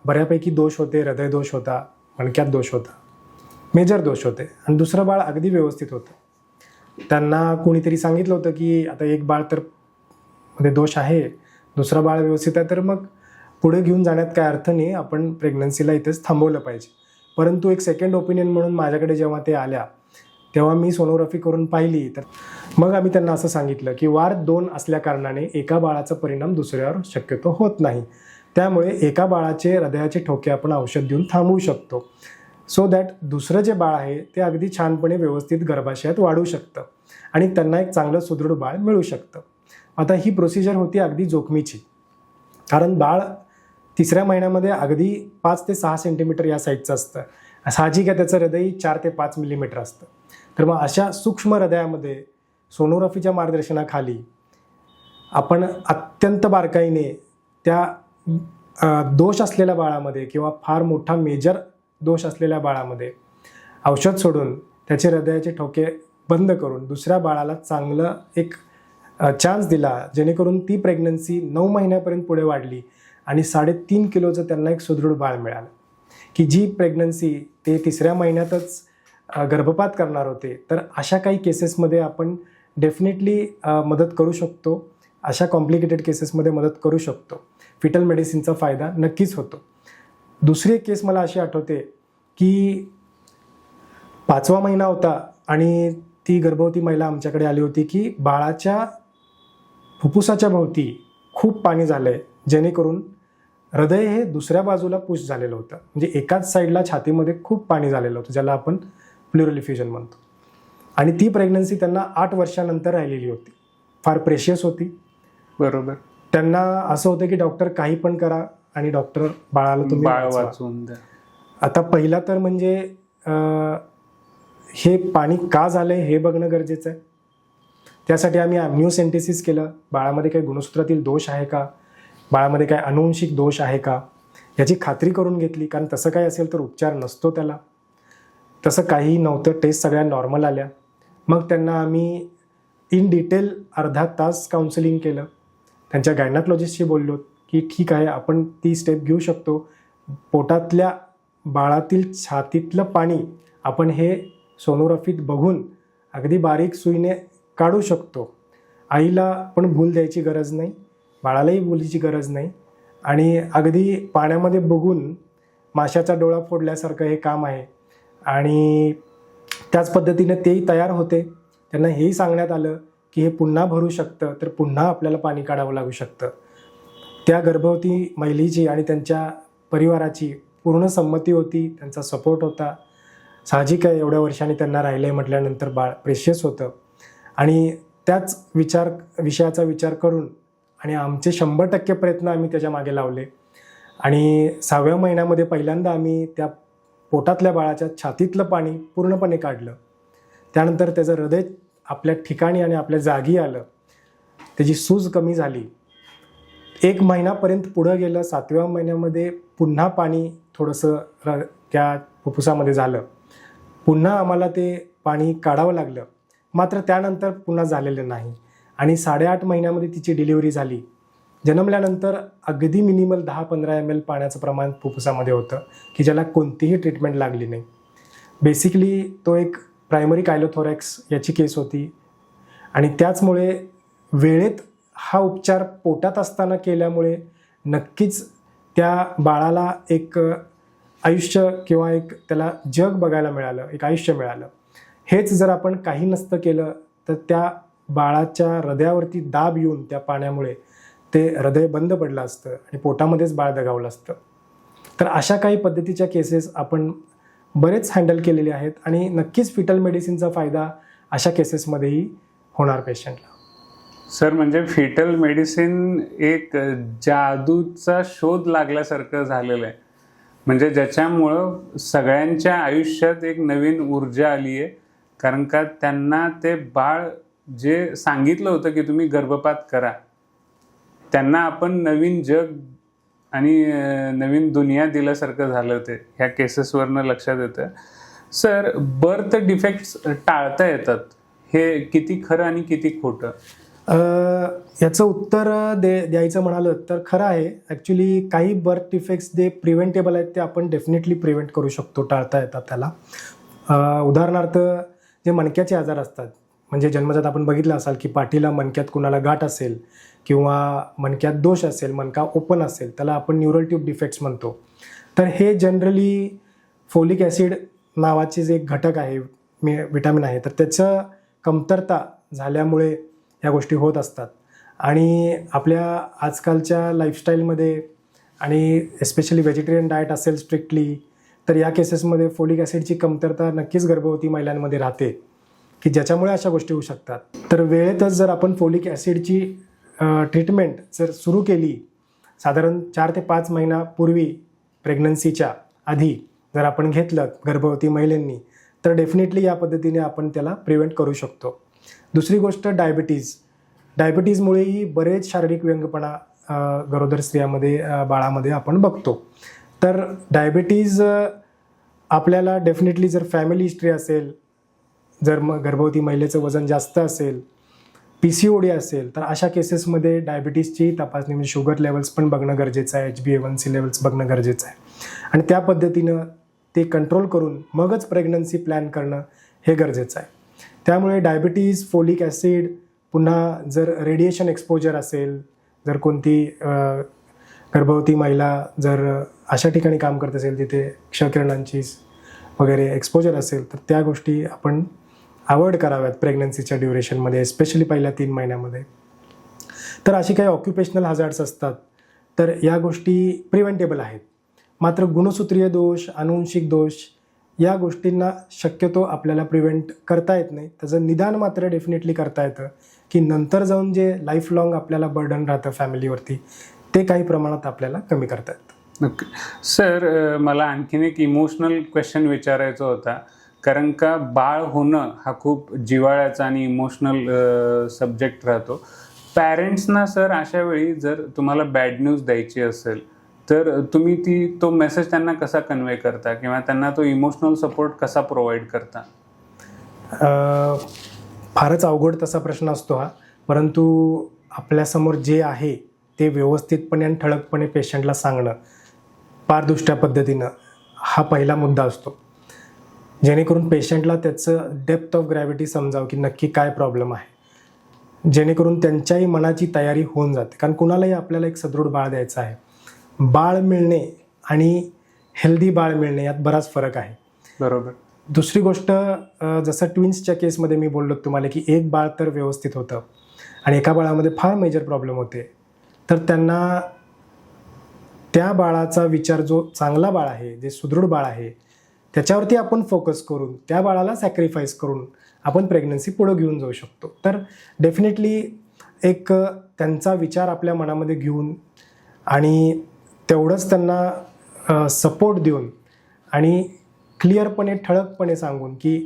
बऱ्यापैकी दोष होते, हृदय दोष होता, मणक्यात दोष होता, मेजर दोष होते आणि दुसरं बाळ अगदी व्यवस्थित होतं. त्यांना कोणीतरी सांगितलं होतं की आता एक बाळ तर मध्ये दोष आहे, दुसरं बाळ व्यवस्थित आहे, तर मग पुढे घेऊन जाण्यात काय अर्थ नाही, आपण प्रेग्नन्सीला इथेच थांबवलं पाहिजे. परंतु एक सेकंड ओपिनियन म्हणून माझ्याकडे जेव्हा ते आल्या तेव्हा मी सोनोग्राफी करून पाहिली, तर मग आम्ही त्यांना असं सांगितलं की वार 2 असल्याकारणाने एका बाळाचा परिणाम दुसऱ्यावर शक्यतो होत नाही, त्यामुळे एका बाळाचे हृदयाचे ठोके आपण औषध देऊन थांबवू शकतो, सो दॅट दुसरं जे बाळ आहे ते अगदी छानपणे व्यवस्थित गर्भाशयात वाढू शकतं आणि त्यांना एक चांगलं सुदृढ बाळ मिळू शकतं. आता ही प्रोसिजर होती अगदी जोखमीची, कारण बाळ 3ऱ्या महिन्यामध्ये अगदी 5 ते 6 सेंटीमीटर या साईजचं असतं. साहजिक आहे, त्याचं हृदय 4 ते 5 मिलीमीटर असतं. तर मग अशा सूक्ष्म हृदयामध्ये सोनोग्राफीच्या मार्गदर्शनाखाली आपण अत्यंत बारकाईने त्या दोष असलेल्या बाळामध्ये किंवा फार मोठा मेजर दोष असलेल्या बाळामध्ये औषध सोडून त्याचे हृदयाचे ठोके बंद करून दुसऱ्या बाळाला चांगलं एक चान्स दिला, जेणेकरून ती प्रेग्नन्सी 9 महिन्यापर्यंत पुढे वाढली आणि 3.5 किलोचं त्यांना एक सुदृढ बाळ मिळालं, की जी प्रेग्नन्सी ते 3ऱ्या महिन्यातच गर्भपात करणार होते. तर अशा काही केसेसमध्ये आपण डेफिनेटली मदत करू शकतो, अशा कॉम्प्लिकेटेड केसेसमध्ये मदत करू शकतो. फिटल मेडिसिनचा फायदा नक्कीच होतो. दुसरी एक केस मला अशी आठवते की 5वा महिना होता आणि ती गर्भवती महिला आमच्याकडे आली होती की बाळाच्या फुफ्फुसाच्या भोवती खूप पाणी झालं आहे, जेणेकरून हृदय हे दुसऱ्या बाजूला पुश झालेलं होतं, म्हणजे एकाच साईडला छातीमध्ये खूप पाणी झालेलं होतं, ज्याला आपण प्लुरल इफ्युजन म्हणतो. आणि ती प्रेग्नन्सी त्यांना 8 वर्षानंतर राहिलेली होती, फार प्रेशियस होती. बरोबर. त्यांना असं होतं की डॉक्टर काही पण करा आणि डॉक्टर बाळाला तुम्ही बाळ वाचवून द्या. आता पहिला तर म्हणजे हे पाणी का झालंय हे बघणं गरजेचं आहे. त्यासाठी आम्ही ॲम्निओसेंटेसिस केलं, बाळामध्ये काही गुणसूत्रातील दोष आहे का, बाळामध्ये काय अनुवंशिक दोष आहे का याची खात्री करून घेतली, कारण तसं काही असेल तर उपचार नसतो त्याला. तसं काहीही नव्हतं, टेस्ट सगळ्या नॉर्मल आल्या. मग त्यांना आम्ही इन डिटेल अर्धा तास काउन्सिलिंग केलं, त्यांच्या गायनाकोलॉजिस्टशी बोललो की ठीक आहे, आपण ती स्टेप घेऊ शकतो, पोटातल्या बाळातील छातीतलं पाणी आपण हे सोनोग्राफीत बघून अगदी बारीक सुईने काढू शकतो. आईला पण भूल द्यायची गरज नाही, बाळालाही भूलीची गरज नाही आणि अगदी पाण्यामध्ये बघून माशाचा डोळा फोडल्यासारखं हे काम आहे. आणि त्याच पद्धतीने तेही तयार होते. त्यांना हेही सांगण्यात आलं की हे पुन्हा भरू शकतं, तर पुन्हा आपल्याला पाणी काढावं लागू शकतं. त्या गर्भवती महिलेची आणि त्यांच्या परिवाराची पूर्ण संमती होती, त्यांचा सपोर्ट होता. साहजिक आहे, एवढ्या वर्षांनी त्यांना राहिलं आहे म्हटल्यानंतर बाळ प्रेशियस होतं आणि त्याच विषयाचा विचार करून आणि आमचे 100% प्रयत्न आम्ही त्याच्या मागे लावले आणि 6व्या महिन्यामध्ये पहिल्यांदा आम्ही त्या पोटातल्या बाळाच्या छातीतलं पाणी पूर्णपणे काढलं. त्यानंतर त्याचं हृदय आपल्या ठिकाणी आणि आपल्या जागी आलं, त्याची सूज कमी झाली. 1 महिन्यापर्यंत पुढं गेलं. 7व्या महिन्यामध्ये पुन्हा पाणी थोडंसं त्या फुफ्फुसामध्ये झालं, पुन्हा आम्हाला ते पाणी काढावं लागलं, मात्र त्यानंतर पुन्हा झालेलं नाही आणि 8.5 महिन्यामध्ये तिची डिलिव्हरी झाली. जन्मल्यानंतर अगदी मिनिमल 10-15 ml पाण्याचं प्रमाण फुफ्फुसामध्ये होतं की ज्याला कोणतीही ट्रीटमेंट लागली नाही. बेसिकली तो एक प्रायमरी कायलोथोरॅक्स याची केस होती आणि त्याचमुळे वेळेत हा उपचार पोटात असताना केल्यामुळे नक्कीच त्या बाळाला एक आयुष्य किंवा एक त्याला जग बघायला मिळालं, एक आयुष्य मिळालं. हेच जर आपण काही नसतं केलं तर त्या बाळाच्या हृदयावरती दाब येऊन त्या पाण्यामुळे ते हृदय बंद पडलं असतं आणि पोटामध्येच बाळ दगावलं असतं. तर अशा काही पद्धतीच्या केसेस आपण बरेच हँडल केलेले आहेत आणि नक्कीच फिटल मेडिसिनचा फायदा अशा केसेसमध्येही होणार पेशंटला. सर, म्हणजे फिटल मेडिसिन एक जादूचा शोध लागल्यासारखं झालेलं आहे, म्हणजे ज्याच्यामुळं सगळ्यांच्या आयुष्यात एक नवीन ऊर्जा आली आहे. कारण का त्यांना ते बाळ जे सांगितलं होतं की तुम्ही गर्भपात करा, त्यांना आपण नवीन जग आणि नवीन दुनिया दिल्यासारखं झालं. ते ह्या केसेसवरनं लक्षात येतं. सर, बर्थ डिफेक्ट्स टाळता येतात, हे किती खरं आणि किती खोटं? याचं उत्तर द्यायचं म्हणालं तर खरं आहे. ॲक्च्युली काही बर्थ डिफेक्ट्स जे प्रिव्हेंटेबल आहेत ते आपण डेफिनेटली प्रिव्हेंट करू शकतो, टाळता येतात त्याला. उदाहरणार्थ जे मणक्याचे आजार असतात, म्हणजे जन्मजात आपण बघितलं असाल की पाठीला मणक्यात कुणाला गाठ असेल किंवा मणक्यात दोष असेल, मणका ओपन असेल, त्याला आपण न्यूरल ट्यूब डिफेक्ट्स म्हणतो. तर हे जनरली फोलिक ॲसिड नावाचे जे एक घटक आहे, विटॅमिन आहे, तर त्याचं कमतरता झाल्यामुळे ह्या गोष्टी होत असतात. आणि आपल्या आजकालच्या लाईफस्टाईलमध्ये आणि एस्पेशली व्हेजिटेरियन डाएट असेल स्ट्रिक्टली, तर या केसेसमध्ये फोलिक ॲसिडची कमतरता नक्कीच गर्भवती महिलांमध्ये राहते की ज्याच्यामुळे अशा गोष्टी होऊ शकतात. तर वेळेतच जर आपण फोलिक ॲसिडची ट्रीटमेंट जर सुरू केली, साधारण 4 ते 5 महिन्यापूर्वी प्रेग्नन्सीच्या आधी जर आपण घेतलं गर्भवती महिलांनी, तर डेफिनेटली या पद्धतीने आपण त्याला प्रिव्हेंट करू शकतो. दुसरी गोष्ट डायबिटीजमुळेही बरेच शारीरिक व्यंगपणा गरोदर स्त्रियामध्ये, बाळामध्ये आपण बघतो. तर डायबिटीज आपल्याला डेफिनेटली जर फॅमिली हिस्ट्री असेल, जर मग गर्भवती महिलेचं वजन जास्त असेल, PCOD असेल, तर अशा केसेसमध्ये डायबिटीजची तपासणी म्हणजे शुगर लेवल्स पण बघणं गरजेचं आहे, HbA1c लेवल्स बघणं गरजेचं आहे. आणि त्या पद्धतीनं ते कंट्रोल करून मगच प्रेग्नन्सी प्लॅन करणं हे गरजेचं आहे. त्यामुळे डायबिटीज, फोलिक ॲसिड, पुन्हा जर रेडिएशन एक्सपोजर असेल, जर कोणती गर्भवती महिला जर अशा ठिकाणी काम करत असेल तिथे क्षकिरणांची वगैरे एक्सपोजर असेल, तर त्या गोष्टी आपण अवॉइड कराव्यात प्रेग्नन्सीच्या ड्युरेशनमध्ये, एस्पेशली पहिल्या 3 महिन्यामध्ये. तर अशी काही ऑक्युपेशनल हजार्ड्स असतात, तर या गोष्टी प्रिव्हेंटेबल आहेत. मात्र गुणसूत्रीय दोष, अनुवंशिक दोष या गोष्टींना शक्यतो आपल्याला प्रिव्हेंट करता येत नाही. त्याचं निदान मात्र डेफिनेटली करता येतं की नंतर जाऊन जे लाईफ लाँग आपल्याला बर्डन राहतं फॅमिलीवरती, ते काही प्रमाणात आपल्याला कमी करता येतं. नक्की. सर, मला आणखीन एक इमोशनल क्वेश्चन विचारायचा होता. कारण का बाळ होणं हा खूप जिव्हाळ्याचा आणि इमोशनल सब्जेक्ट राहतो. पॅरेंट्सना सर अशा वेळी जर तुम्हाला बॅड न्यूज द्यायची असेल, तर तुम्ही तो मेसेज त्यांना कसा कन्वे करता किंवा त्यांना तो इमोशनल सपोर्ट कसा प्रोव्हाइड करता? फारच अवघड तसा प्रश्न असतो हा. परंतु आपल्यासमोर जे आहे ते व्यवस्थितपणे आणि ठळकपणे पेशंटला सांगणं पारदृष्ट्या पद्धतीनं हा पहिला मुद्दा असतो, जेणेकरून पेशंटला त्याचं डेप्थ ऑफ ग्रॅव्हिटी समजावं की नक्की काय प्रॉब्लेम आहे, जेणेकरून त्यांच्याही मनाची तयारी होऊन जाते. कारण कुणालाही आपल्याला एक सदृढ बाळ द्यायचं आहे. बाळ मिळणे आणि हेल्दी बाळ मिळणे यात बराच फरक आहे. बरोबर. दुसरी गोष्ट, जसं ट्विन्सच्या केसमध्ये मी बोललो तुम्हाला की एक बाळ तर व्यवस्थित होतं आणि एका बाळामध्ये फार मेजर प्रॉब्लेम होते, तर त्यांना त्या बाळाचा विचार, जो चांगला बाळ आहे, जे सुदृढ बाळ आहे, त्याच्यावरती आपण फोकस करून त्या बाळाला सॅक्रिफाईस करून आपण प्रेग्नन्सी पुढं घेऊन जाऊ शकतो. तर डेफिनेटली एक त्यांचा विचार आपल्या मनामध्ये घेऊन आणि तेवढंच त्यांना सपोर्ट देऊन आणि क्लिअरपणे, ठळकपणे सांगून की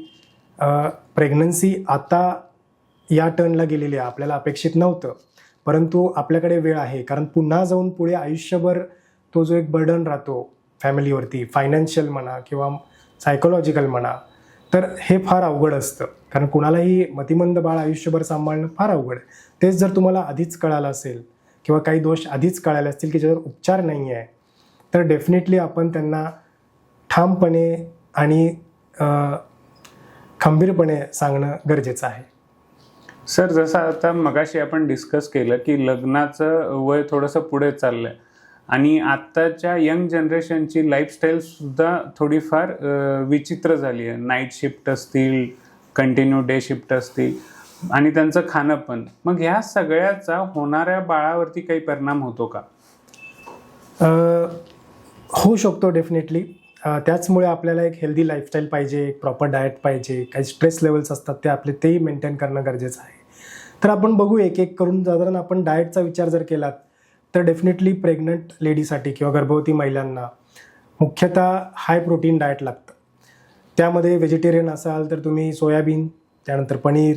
प्रेग्नन्सी आता या टर्नला गेलेली आहे, आपल्याला अपेक्षित नव्हतं, परंतु आपल्याकडे वेळ आहे. कारण पुन्हा जाऊन पुढे आयुष्यभर तो जो एक बर्डन राहतो फॅमिलीवरती, फायनान्शियल म्हणा किंवा सायकोलॉजिकल म्हणा, तर हे फार अवघड असतं. कारण कुणालाही मतिमंद बाळ आयुष्यभर सांभाळणं फार अवघड आहे. तेच जर तुम्हाला आधीच कळालं असेल किंवा काही दोष आधीच कळाले असतील की ज्याच्यावर उपचार नाही आहे, तर डेफिनेटली आपण त्यांना ठामपणे आणि खंबीरपणे सांगणं गरजेचं आहे. सर, जसं आता मगाशी आपण डिस्कस केलं की लग्नाचं वय थोडंसं पुढे चाललंय आणि आत्ताच्या यंग जनरेशनची लाईफस्टाईलसुद्धा थोडीफार विचित्र झाली आहे. नाईट शिफ्ट असतील, कंटिन्यू डे शिफ्ट असतील आणि त्यांचं खाणं पण. मग ह्या सगळ्याचा होणाऱ्या बाळावरती काही परिणाम होतो का? होऊ शकतो डेफिनेटली. त्याचमुळे आपल्याला एक हेल्दी लाईफस्टाईल पाहिजे, एक प्रॉपर डाएट पाहिजे, काही स्ट्रेस लेवल्स असतात ते आपले तेही मेंटेन करणं गरजेचं आहे. तर आपण बघू एक एक करून. साधारण आपण डाएटचा विचार जर केलात तर डेफिनेटली प्रेग्नंट लेडीसाठी किंवा गर्भवती महिलांना मुख्यतः हाय प्रोटीन डाएट लागतं. त्यामध्ये व्हेजिटेरियन असाल तर तुम्ही सोयाबीन, त्यानंतर पनीर,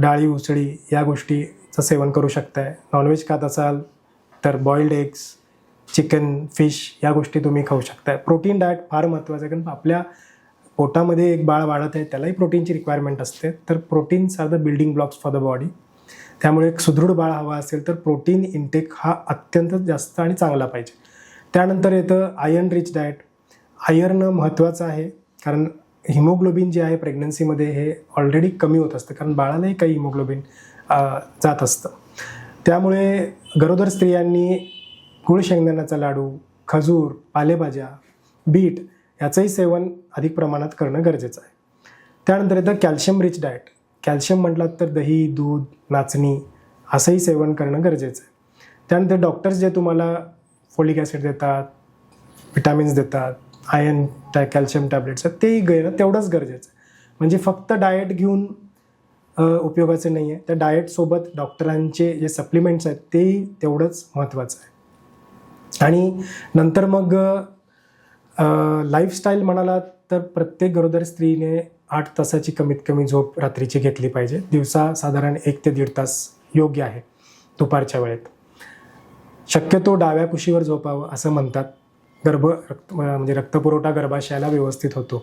डाळी, उसळी या गोष्टीचं सेवन करू शकताय. नॉनव्हेज खात असाल तर बॉइल्ड एग्स, चिकन, फिश या गोष्टी तुम्ही खाऊ शकताय. प्रोटीन डाएट फार महत्त्वाचं आहे, कारण आपल्या पोटामध्ये एक बाळ वाढत आहे, त्यालाही प्रोटीनची रिक्वायरमेंट असते. तर proteins are the building blocks for the body. त्यामुळे एक सुदृढ बाळ हवा असेल तर प्रोटीन इंटेक हा अत्यंत जास्त आणि चांगला पाहिजे. त्यानंतर येतं आयर्न रिच डाएट. आयर्न महत्त्वाचं आहे, कारण हिमोग्लोबिन जे आहे प्रेग्नन्सीमध्ये हे ऑलरेडी कमी होत असतं, कारण बाळालाही काही हिमोग्लोबिन जात असतं. त्यामुळे गरोदर स्त्रियांनी गुळ शेंगदाण्याचा लाडू, खजूर, पालेभाज्या, बीट याचंही सेवन अधिक प्रमाणात करणं गरजेचं आहे. त्यानंतर येतं कॅल्शियम रिच डाएट. कॅल्शियम म्हटलात तर दही, दूध, नाचणी असंही सेवन करणं गरजेचं आहे. त्यानंतर डॉक्टर्स जे तुम्हाला फोलिक ॲसिड देतात, विटॅमिन्स देतात, आयर्न कॅल्शियम टॅबलेट्स आहेत, तेही घेणं तेवढंच गरजेचं आहे. म्हणजे फक्त डाएट घेऊन उपयोगाचे नाही आहे. त्या डाएटसोबत डॉक्टरांचे जे सप्लिमेंट्स आहेत तेही तेवढंच महत्त्वाचं आहे. आणि नंतर मग लाईफस्टाईल म्हणाला तर प्रत्येक गरोदर स्त्रीने 8 तासाची कमीत कमी झोप रात्रीची घेतली पाहिजे. दिवसा साधारण 1 ते 1.5 तास योग्य आहे दुपारच्या वेळेत. शक्यतो डाव्या कुशीवर झोपावं असं म्हणतात. म्हणजे रक्तपुरवठा गर्भाशयाला व्यवस्थित होतो.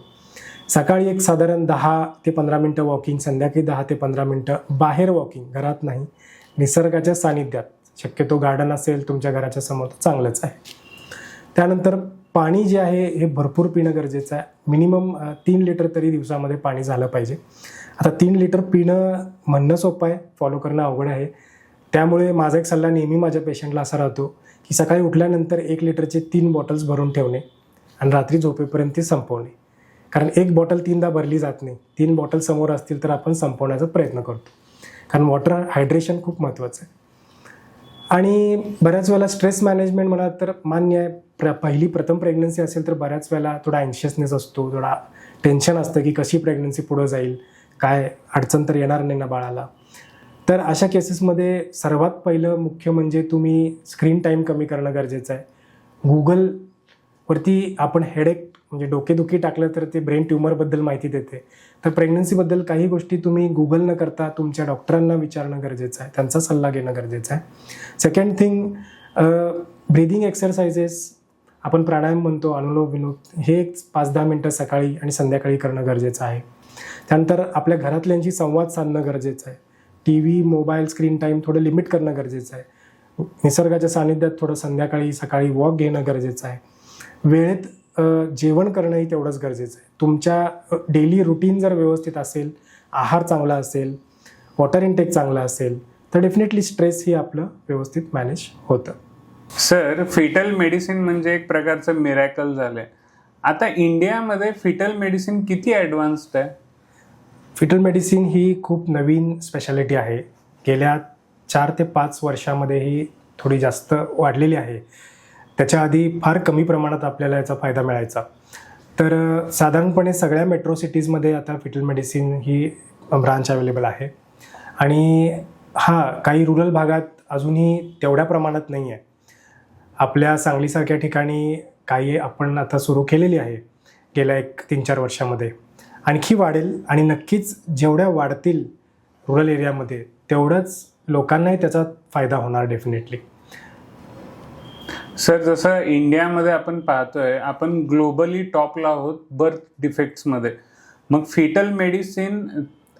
सकाळी एक साधारण 10 ते 15 मिनटं वॉकिंग, संध्याकाळी 10 ते 15 मिनटं बाहेर वॉकिंग, घरात नाही, निसर्गाच्या सानिध्यात. शक्यतो गार्डन असेल तुमच्या घराच्या समोर तर चांगलंच आहे. त्यानंतर पाणी जे आहे हे भरपूर पिणं गरजेचं आहे. मिनिमम 3 लिटर तरी दिवसामध्ये पाणी झालं पाहिजे. आता 3 लिटर पिणं म्हणणं सोपं आहे, फॉलो करणं अवघड आहे. त्यामुळे माझा एक सल्ला नेहमी माझ्या पेशंटला असा राहतो की सकाळी उठल्यानंतर 1 लिटरचे 3 बॉटल्स भरून ठेवणे आणि रात्री झोपेपर्यंत ती संपवणे. कारण 1 बॉटल 3दा भरली जात नाही. 3 बॉटल समोर असतील तर आपण संपवण्याचा प्रयत्न करतो, कारण वॉटर हायड्रेशन खूप महत्त्वाचं आहे. आणि बऱ्याच वेळेला स्ट्रेस मॅनेजमेंट म्हणा तर मान्य आहे. प्रथम प्रेग्नन्सी असेल तर बऱ्याच वेळेला थोडा अँशियसनेस असतो, थोडा टेन्शन असतं की कशी प्रेग्नन्सी पुढं जाईल, काय अडचण तर येणार नाही ना बाळाला. तर अशा केसेसमध्ये सर्वात पहिलं मुख्य म्हणजे तुम्ही स्क्रीन टाईम कमी करणं गरजेचं आहे. गुगलवरती आपण हेडेक म्हणजे डोकेदुखी टाकलं तर ते ब्रेन ट्युमरबद्दल माहिती देते. तर प्रेग्नन्सीबद्दल काही गोष्टी तुम्ही गुगल न करता तुमच्या डॉक्टरांना विचारणं गरजेचं आहे, त्यांचा सल्ला घेणं गरजेचं आहे. सेकंड थिंग, ब्रीदिंग एक्सरसाइजेस, आपण प्राणायाम म्हणतो, अनुलोम विलोम, हे 5-10 मिनटं सकाळी आणि संध्याकाळी करणं गरजेचं आहे. त्यानंतर आपल्या घरातल्यांशी संवाद साधणं गरजेचं आहे. TV, मोबाईल, स्क्रीन टाईम थोडं लिमिट करणं गरजेचं आहे. निसर्गाच्या सानिध्यात थोडं संध्याकाळी सकाळी वॉक घेणं गरजेचं आहे. वेळेत जेवण करणंही तेवढंच गरजेचं आहे. तुमच्या डेली रुटीन जर व्यवस्थित असेल, आहार चांगला असेल, वॉटर इनटेक चांगला असेल तर डेफिनेटली स्ट्रेस ही आपलं व्यवस्थित मॅनेज होतं. सर, फिटल मेडिसिन म्हणजे एक प्रकारचं मिरॅकल झालं आहे. आता इंडियामध्ये फिटल मेडिसिन किती ॲडव्हान्स्ड आहे? फिटल मेडिसिन ही खूप नवीन स्पेशालिटी आहे. गेल्या 4 ते 5 वर्षामध्ये ही थोडी जास्त वाढलेली आहे. त्याच्या आधी फार कमी प्रमाणात आपल्याला याचा फायदा मिळायचा. तर साधारणपणे सगळ्या मेट्रो सिटीजमध्ये आता फिटल मेडिसिन ही ब्रांच अवेलेबल आहे. आणि काही रुरल भागात अजूनही तेवढ्या प्रमाणात नाही आहे. आपल्या सांगलीसारख्या ठिकाणी काही आपण आता सुरू केलेली आहे गेल्या 3-4 वर्षामध्ये. आणखी वाढेल आणि नक्कीच जेवढ्या वाढतील रुरल एरियामध्ये तेवढंच लोकांनाही त्याचा फायदा होणार डेफिनेटली. सर, जसं इंडियामध्ये आपण पाहतोय, आपण ग्लोबली टॉपला आहोत बर्थ डिफेक्ट्समध्ये. मग फिटल मेडिसिन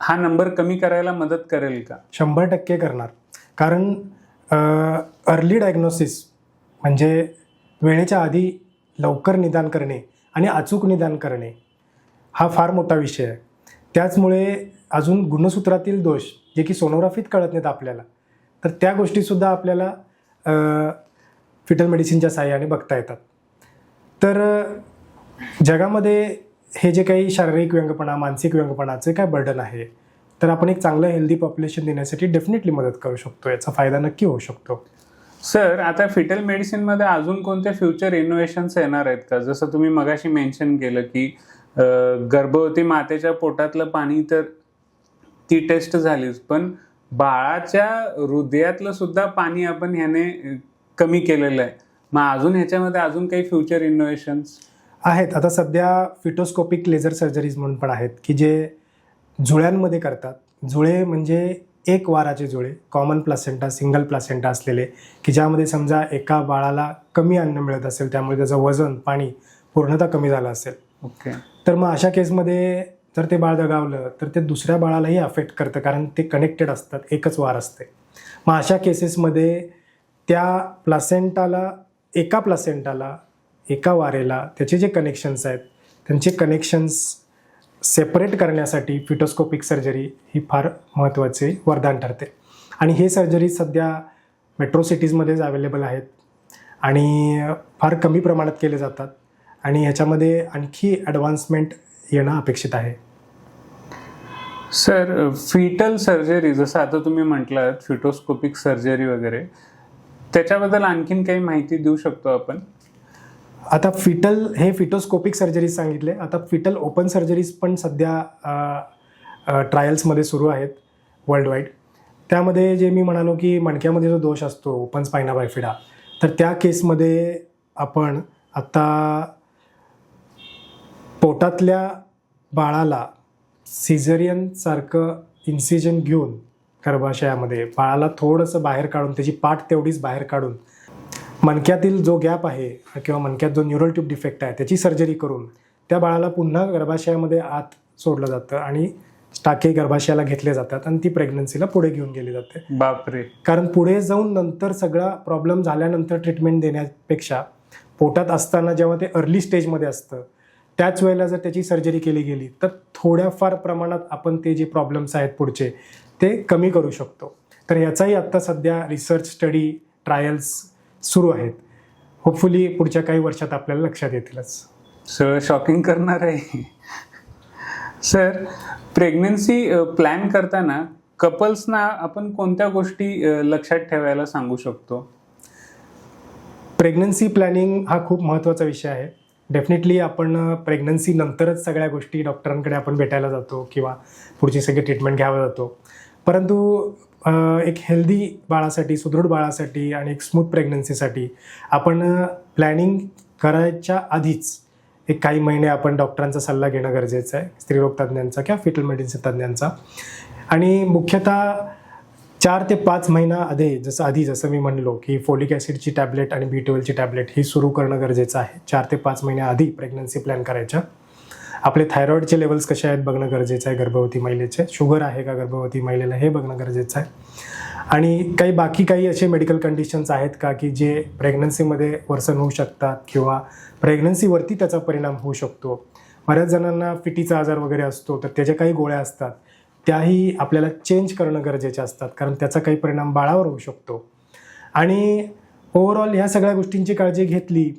हा नंबर कमी करायला मदत करेल का? 100% करणार. कारण अर्ली डायग्नोसिस म्हणजे वेळेच्या आधी लवकर निदान करणे आणि अचूक निदान करणे हा फार मोठा विषय आहे. त्याचमुळे अजून गुणसूत्रातील दोष जे की सोनोग्राफीत कळत नाहीत आपल्याला, तर त्या गोष्टीसुद्धा आपल्याला फिटल मेडिसिनच्या साहाय्याने बघता येतात. तर जगामध्ये हे जे काही शारीरिक व्यंगपणा, मानसिक व्यंगपणाचे काय बर्डन आहे, तर आपण एक चांगलं हेल्दी पॉप्युलेशन देण्यासाठी डेफिनेटली मदत करू शकतो. याचा फायदा नक्की होऊ शकतो. सर, आता फिटल मेडिसिनमध्ये अजून कोणत्या फ्युचर इनोव्हेशन्स येणार आहेत का? जसं तुम्ही मगाशी मेन्शन केलं की गर्भवती मातेच्या पोटातलं पाणी तर ती टेस्ट झालीच, पण बाळाच्या हृदयातलं सुद्धा पाणी आपण ह्याने कमी केलेलं आहे. मग अजून ह्याच्यामध्ये अजून काही फ्युचर इनोव्हेशन्स आहेत. आता सध्या फिटोस्कोपिक लेझर सर्जरीज म्हणून पण आहेत की जे जुळ्यांमध्ये करतात. जुळे म्हणजे एक वाराचे जुळे, कॉमन प्लासेंटा, सिंगल प्लासेंटा असलेले, की ज्यामध्ये समजा एका बाळाला कमी अन्न मिळत असेल, त्यामुळे त्याचं वजन, पाणी पूर्णतः कमी झालं असेल. ओके. तर मग अशा केसमध्ये जर ते बाळ दगावलं तर ते दुसऱ्या बाळालाही अफेक्ट करतं, कारण ते कनेक्टेड असतात, एकच वार असते. मग अशा केसेसमध्ये त्या प्लासेंटाला, एका वारेला त्याचे जे कनेक्शन्स आहेत, त्यांचे कनेक्शन्स सेपरेट करण्यासाठी फिटोस्कोपिक सर्जरी ही फार महत्त्वाचे वरदान ठरते. आणि हे सर्जरी सध्या मेट्रो सिटीजमध्येच अवेलेबल आहेत आणि फार कमी प्रमाणात केले जातात, आणि ह्याच्यामध्ये आणखी ॲडव्हान्समेंट येणं अपेक्षित आहे. सर, फिटल सर्जरी जसं आता तुम्ही म्हटलात, फिटोस्कोपिक सर्जरी वगैरे, त्याच्याबद्दल आणखीन काही माहिती देऊ शकतो आपण? आता हे फिटोस्कोपिक सर्जरीज सांगितले. आता फिटल ओपन सर्जरीज पण सध्या ट्रायल्समध्ये सुरू आहेत वर्ल्ड वाईड. त्यामध्ये जे मी म्हणालो की मणक्यामध्ये जो दोष असतो, ओपन स्पायना बायफिडा, तर त्या केसमध्ये आपण आता पोटातल्या बाळाला सिझेरियनसारखं इन्सिजन घेऊन गर्भाशयामध्ये बाळाला थोडंसं बाहेर काढून, त्याची पाठ तेवढीच बाहेर काढून, मणक्यातील जो गॅप आहे किंवा मणक्यात जो न्यूरल ट्यूब डिफेक्ट आहे त्याची सर्जरी करून त्या बाळाला पुन्हा गर्भाशयामध्ये आत सोडलं जातं आणि टाके गर्भाशयाला घेतले जातात आणि ती प्रेग्नन्सीला पुढे घेऊन गेली जाते. बापरे. कारण पुढे जाऊन नंतर सगळा प्रॉब्लेम झाल्यानंतर ट्रीटमेंट देण्यापेक्षा पोटात असताना जेव्हा ते अर्ली स्टेजमध्ये असतं त्याच वेळेला जर त्याची सर्जरी केली गेली तर थोड्याफार प्रमाणात आपण ते जे प्रॉब्लेम्स आहेत पुढचे ते कमी करू शकतो. तर याचाही आत्ता सध्या रिसर्च, स्टडी, ट्रायल्स सुरू आहेत. होपफुली पुढच्या काही वर्षात आपल्याला लक्षात येतीलच. सर, शॉकिंग करणार आहे. सर, प्रेग्नन्सी प्लॅन करताना कपल्सना आपण कोणत्या गोष्टी लक्षात ठेवायला सांगू शकतो? प्रेग्नन्सी प्लॅनिंग हा खूप महत्त्वाचा विषय आहे. डेफिनेटली आपण प्रेग्नन्सी नंतरच सगळ्या गोष्टी डॉक्टरांकडे आपण भेटायला जातो किंवा पुढची सगळी ट्रीटमेंट घ्यायला जातो. परंतु एक हेल्दी बाळासाठी, सुदृढ बाळासाठी आणि एक स्मूथ प्रेग्नन्सीसाठी आपण प्लॅनिंग करायच्या आधीच एक काही महिने आपण डॉक्टरांचा सल्ला घेणं गरजेचं आहे, स्त्रीरोग तज्ज्ञांचा किंवा फिटल मेडिसिन तज्ज्ञांचा. आणि मुख्यतः 4 ते 5 महिना जसं मी म्हणलो की फोलिक ॲसिडची टॅबलेट आणि B12ची टॅबलेट ही सुरू करणं गरजेचं आहे. 4 ते 5 महिन्याआधी प्रेग्नन्सी प्लॅन करायच्या. आपले थायरॉईडचे लेवल्स कसे आहेत बघणं गरजेचं आहे गर्भवती महिलेचे. शुगर आहे का गर्भवती महिलेला हे बघणं गरजेचं आहे. आणि काही असे मेडिकल कंडिशन्स आहेत का की जे प्रेग्नन्सीमध्ये वर्सन होऊ शकतात किंवा प्रेग्नन्सीवरती त्याचा परिणाम होऊ शकतो. बऱ्याच जणांना फिटीचा आजार वगैरे असतो, तर त्याच्या काही गोळ्या असतात, त्याही आपल्याला चेंज करणं गरजेचे असतात, कारण त्याचा काही परिणाम बाळावर होऊ शकतो. आणि ओव्हरऑल ह्या सगळ्या गोष्टींची काळजी घेतली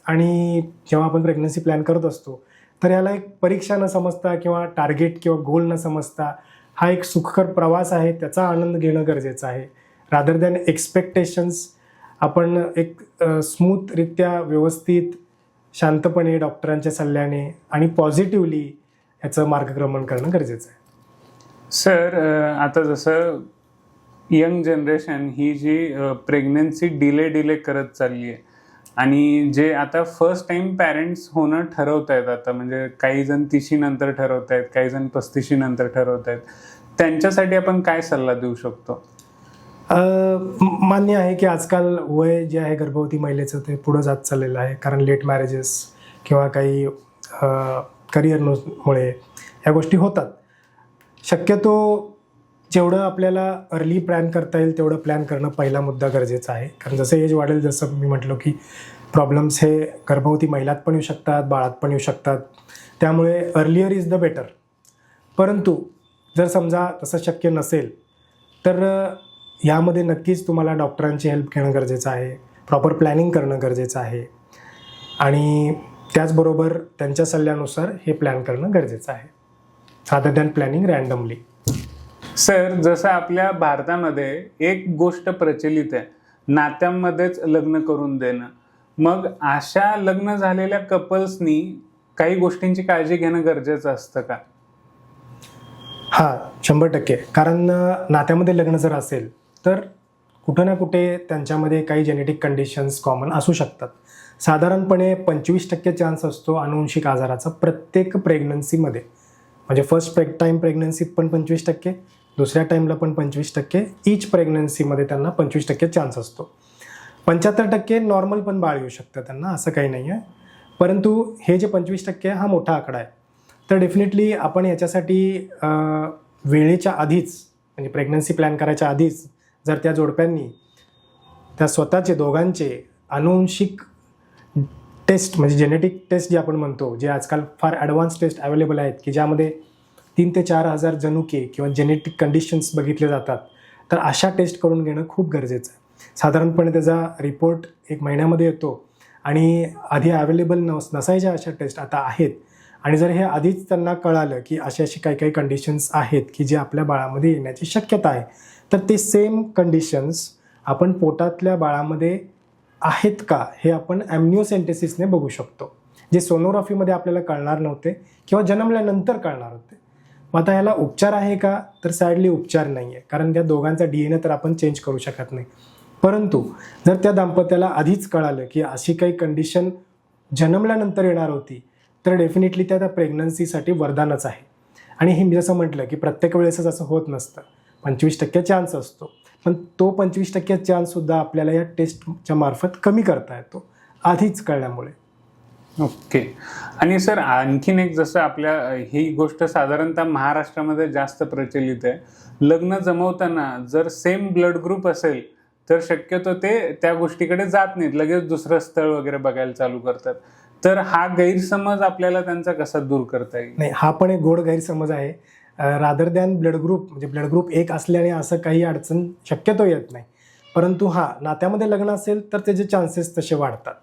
आणि जेव्हा आपण प्रेग्नन्सी प्लॅन करत असतो तर याला एक परीक्षा न समजता किंवा टार्गेट किंवा गोल न समजता हा एक सुखकर प्रवास आहे, त्याचा आनंद घेणं गरजेचं आहे. रादर दॅन एक्सपेक्टेशन्स आपण एक स्मूथरित्या, व्यवस्थित, शांतपणे डॉक्टरांच्या सल्ल्याने आणि पॉझिटिव्हली याचं मार्गक्रमण करणं गरजेचं आहे. सर, आता जसं यंग जनरेशन ही जी प्रेग्नन्सी डिले करत चालली आहे आणि जे आता फर्स्ट टाइम पॅरेंट्स होणं ठरवत आहेत, आता म्हणजे काही जण 30 नंतर ठरवत आहेत, काही जण 35 नंतर ठरवत आहेत, त्यांच्यासाठी आपण काय सल्ला देऊ शकतो? मान्य आहे की आजकाल वय जे आहे गर्भवती महिलेचं ते पुढं जात चाललेलं आहे, कारण लेट मॅरेजेस किंवा काही करिअरमुळे ह्या गोष्टी होतात. शक्यतो जेवढं आपल्याला अर्ली प्लॅन करता येईल तेवढं प्लॅन करणं पहिला मुद्दा गरजेचा आहे. कारण जसं एज वाढेल, जसं मी म्हटलो की प्रॉब्लेम्स हे गर्भवती महिलात पण येऊ शकतात, बाळात पण येऊ शकतात. त्यामुळे अर्लियर इज द बेटर. परंतु जर समजा तसं शक्य नसेल तर यामध्ये नक्कीच तुम्हाला डॉक्टरांची हेल्प घेणं गरजेचं आहे, प्रॉपर प्लॅनिंग करणं गरजेचं आहे आणि त्याचबरोबर त्यांच्या सल्ल्यानुसार हे प्लॅन करणं गरजेचं आहे, rather than planning randomly. Sir, जसं आपल्या भारतामध्ये एक गोष्ट प्रचलित आहे, नात्यांमध्येच लग्न करून देणं. मग अशा लग्न झालेल्या कपल्सनी काही गोष्टींची काळजी घेणं गरजेचं असतं का? हां, 100%. कारण नात्यामध्ये लग्न जर असेल तर कुठं ना कुठे त्यांच्यामध्ये काही जेनेटिक कंडिशन्स कॉमन असू शकतात. साधारणपणे 25% चान्स असतो अनुवंशिक आजाराचा प्रत्येक प्रेग्नन्सीमध्ये. म्हणजे फर्स्ट टाईम प्रेग्नन्सीत पण 25%, दुसऱ्या टाईमला पण 25%, ईच प्रेग्नन्सीमध्ये त्यांना 25% चान्स असतो. 75% नॉर्मल पण बाळ येऊ शकतं त्यांना, असं काही नाही आहे. परंतु हे जे 25% हा मोठा आकडा आहे. तर डेफिनेटली आपण याच्यासाठी वेळेच्या आधीच म्हणजे प्रेग्नन्सी प्लॅन करायच्या आधीच जर त्या जोडप्यांनी त्या स्वतःचे दोघांचे अनुवंशिक टेस्ट म्हणजे जेनेटिक टेस्ट जे आपण म्हणतो, जे आजकाल फार ॲडव्हान्स टेस्ट अवेलेबल आहेत की ज्यामध्ये 3,000 ते 4,000 जनुके किंवा जेनेटिक कंडिशन्स बघितले जातात, तर अशा टेस्ट करून घेणं खूप गरजेचं आहे. साधारणपणे त्याचा रिपोर्ट 1 महिन्यामध्ये येतो आणि आधी अवेलेबल नसायच्या अशा टेस्ट आता आहेत. आणि जर हे आधीच त्यांना कळालं की अशी काही काही कंडिशन्स आहेत की जे आपल्या बाळामध्ये येण्याची शक्यता आहे, तर ते सेम कंडिशन्स आपण पोटातल्या बाळामध्ये आहेत का हे आपण ॲम्निओसेंटेसिसने बघू शकतो, जे सोनोग्राफीमध्ये आपल्याला कळणार नव्हते किंवा जन्मल्यानंतर कळणार होते. मग आता ह्याला उपचार आहे का, तर सॅडली उपचार नाही आहे, कारण त्या दोघांचा DNA तर आपण चेंज करू शकत नाही. परंतु जर त्या दाम्पत्याला आधीच कळालं की अशी काही कंडिशन जन्मल्यानंतर येणार होती, तर डेफिनेटली त्या प्रेग्नन्सीसाठी वरदानच आहे. आणि हे मी जसं म्हटलं की प्रत्येक वेळेसच असं होत नसतं, 25% चान्स असतो, पण तो 25% चान्ससुद्धा आपल्याला या टेस्टच्या मार्फत कमी करता येतो आधीच कळल्यामुळे. ओके. आणि सर, आणखीन एक, जसं आपल्या ही गोष्ट साधारणतः महाराष्ट्रामध्ये जास्त प्रचलित आहे, लग्न जमवताना जर सेम ब्लड ग्रुप असेल तर शक्यतो ते त्या गोष्टीकडे जात नाहीत, लगेच दुसरं स्थळ वगैरे बघायला चालू करतात. तर हा गैरसमज आपल्याला त्यांचा कसा दूर करता येईल? नाही, हा पण एक गोड गैरसमज आहे. रादर दॅन ब्लड ग्रुप म्हणजे ब्लड ग्रुप एक असल्याने असं काही अडचण शक्यतो येत नाही. परंतु नात्यामध्ये लग्न असेल तर त्याचे चान्सेस तसे वाढतात.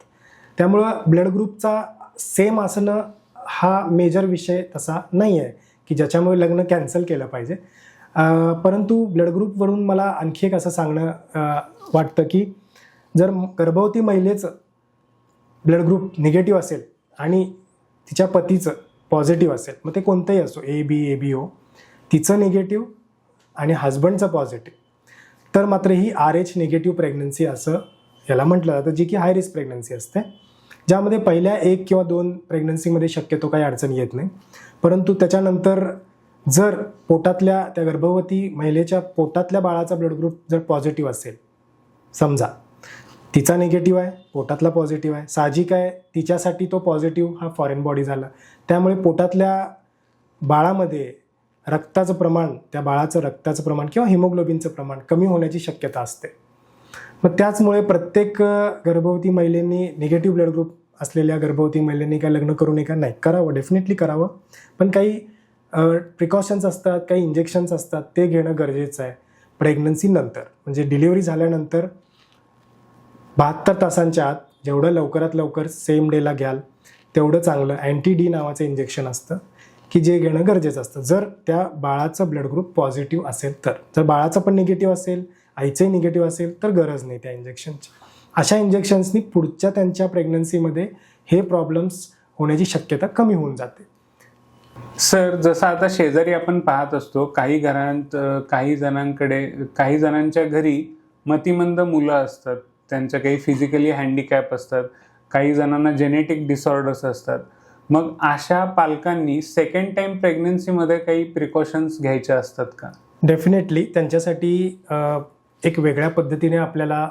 त्यामुळं ब्लड ग्रुपचा सेम असणं हा मेजर विषय तसा नाही आहे की ज्याच्यामुळे लग्न कॅन्सल केलं पाहिजे. परंतु ब्लड ग्रुपवरून मला आणखी एक असं सांगणं वाटतं की जर गर्भवती महिलेचं ब्लड ग्रुप निगेटिव्ह असेल आणि तिच्या पतीचं पॉझिटिव्ह असेल, मग ते कोणतंही असो, AB, ABO, तिचं निगेटिव्ह आणि हजबंडचं पॉझिटिव्ह, तर मात्र ही RH निगेटिव्ह प्रेग्नन्सी असं याला म्हटलं जातं, जी की हाय रिस्क प्रेग्नन्सी असते, ज्यामध्ये पहिल्या 1 किंवा 2 प्रेग्नन्सीमध्ये शक्यतो काही अडचण येत नाही. परंतु त्याच्यानंतर जर पोटातल्या त्या गर्भवती महिलेच्या पोटातल्या बाळाचा ब्लड ग्रुप जर पॉझिटिव्ह असेल, समजा तिचा निगेटिव्ह आहे, पोटातला पॉझिटिव्ह आहे, साहजिक आहे तिच्यासाठी तो पॉझिटिव्ह हा फॉरेन बॉडी झाला, त्यामुळे पोटातल्या बाळामध्ये रक्ताचं प्रमाण, त्या बाळाचं रक्ताचं प्रमाण किंवा हिमोग्लोबिनचं प्रमाण कमी होण्याची शक्यता असते. मग त्याचमुळे प्रत्येक गर्भवती महिलेंनी, निगेटिव्ह ब्लड ग्रुप असलेल्या गर्भवती महिलेंनी काय लग्न करू नये का? नाही, करावं, डेफिनेटली करावं. पण काही प्रिकॉशन्स असतात, काही इंजेक्शन्स असतात, ते घेणं गरजेचं आहे प्रेग्नन्सी नंतर. म्हणजे डिलिव्हरी झाल्यानंतर 72 तासांच्या आत जेवढं लवकरात लवकर सेम डेला घ्याल तेवढं चांगलं. अँटी-D नावाचं इंजेक्शन असतं की जे घेणं गरजेचं असतं जर त्या बाळाचं ब्लड ग्रुप पॉझिटिव्ह असेल तर. जर बाळाचं पण निगेटिव्ह असेल, आईचंही निगेटिव्ह असेल, तर गरज नाही त्या इंजेक्शनची. अशा इंजेक्शन्सनी पुढच्या त्यांच्या प्रेग्नन्सीमध्ये हे प्रॉब्लेम्स होण्याची शक्यता कमी होऊन जाते. सर, जसं आता शेजारी आपण पाहत असतो, काही घरांत काही जणांच्या घरी मतिमंद मुलं असतात, त्यांच्या काही फिजिकली हँडिकॅप असतात, काही जणांना जेनेटिक डिसऑर्डर्स असतात. मग अशा पालकांनी सेकंड टाईम प्रेग्नन्सीमध्ये काही प्रिकॉशन्स घ्यायच्या असतात का? डेफिनेटली त्यांच्यासाठी एक वेगळ्या पद्धतीने आपल्याला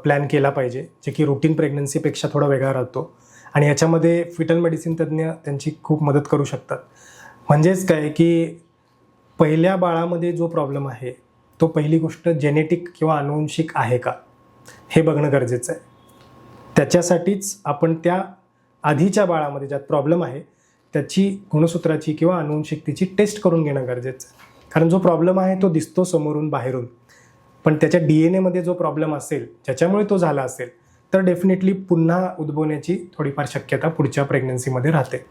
प्लॅन केला पाहिजे, जे की रुटीन प्रेग्नन्सीपेक्षा थोडा वेगळा राहतो. आणि याच्यामध्ये फिटल मेडिसिन तज्ज्ञ त्यांची खूप मदत करू शकतात. म्हणजेच काय की पहिल्या बाळामध्ये जो प्रॉब्लेम आहे तो पहिली गोष्ट जेनेटिक किंवा अनुवंशिक आहे का हे बघणं गरजेचं आहे. त्याच्यासाठीच आपण त्या आधीच्या बाळामध्ये ज्यात प्रॉब्लेम आहे त्याची गुणसूत्राची किंवा अनुवंशिकतेची टेस्ट करून घेणं गरजेचं आहे. कारण जो प्रॉब्लेम आहे तो दिसतो समोरून बाहेरून, पण त्याच्या DNA मध्ये जो प्रॉब्लेम असेल ज्याच्यामुळे तो झाला असेल तर डेफिनेटली पुन्हा उद्भवण्याची थोडीफार शक्यता पुढच्या प्रेग्नन्सीमध्ये राहते.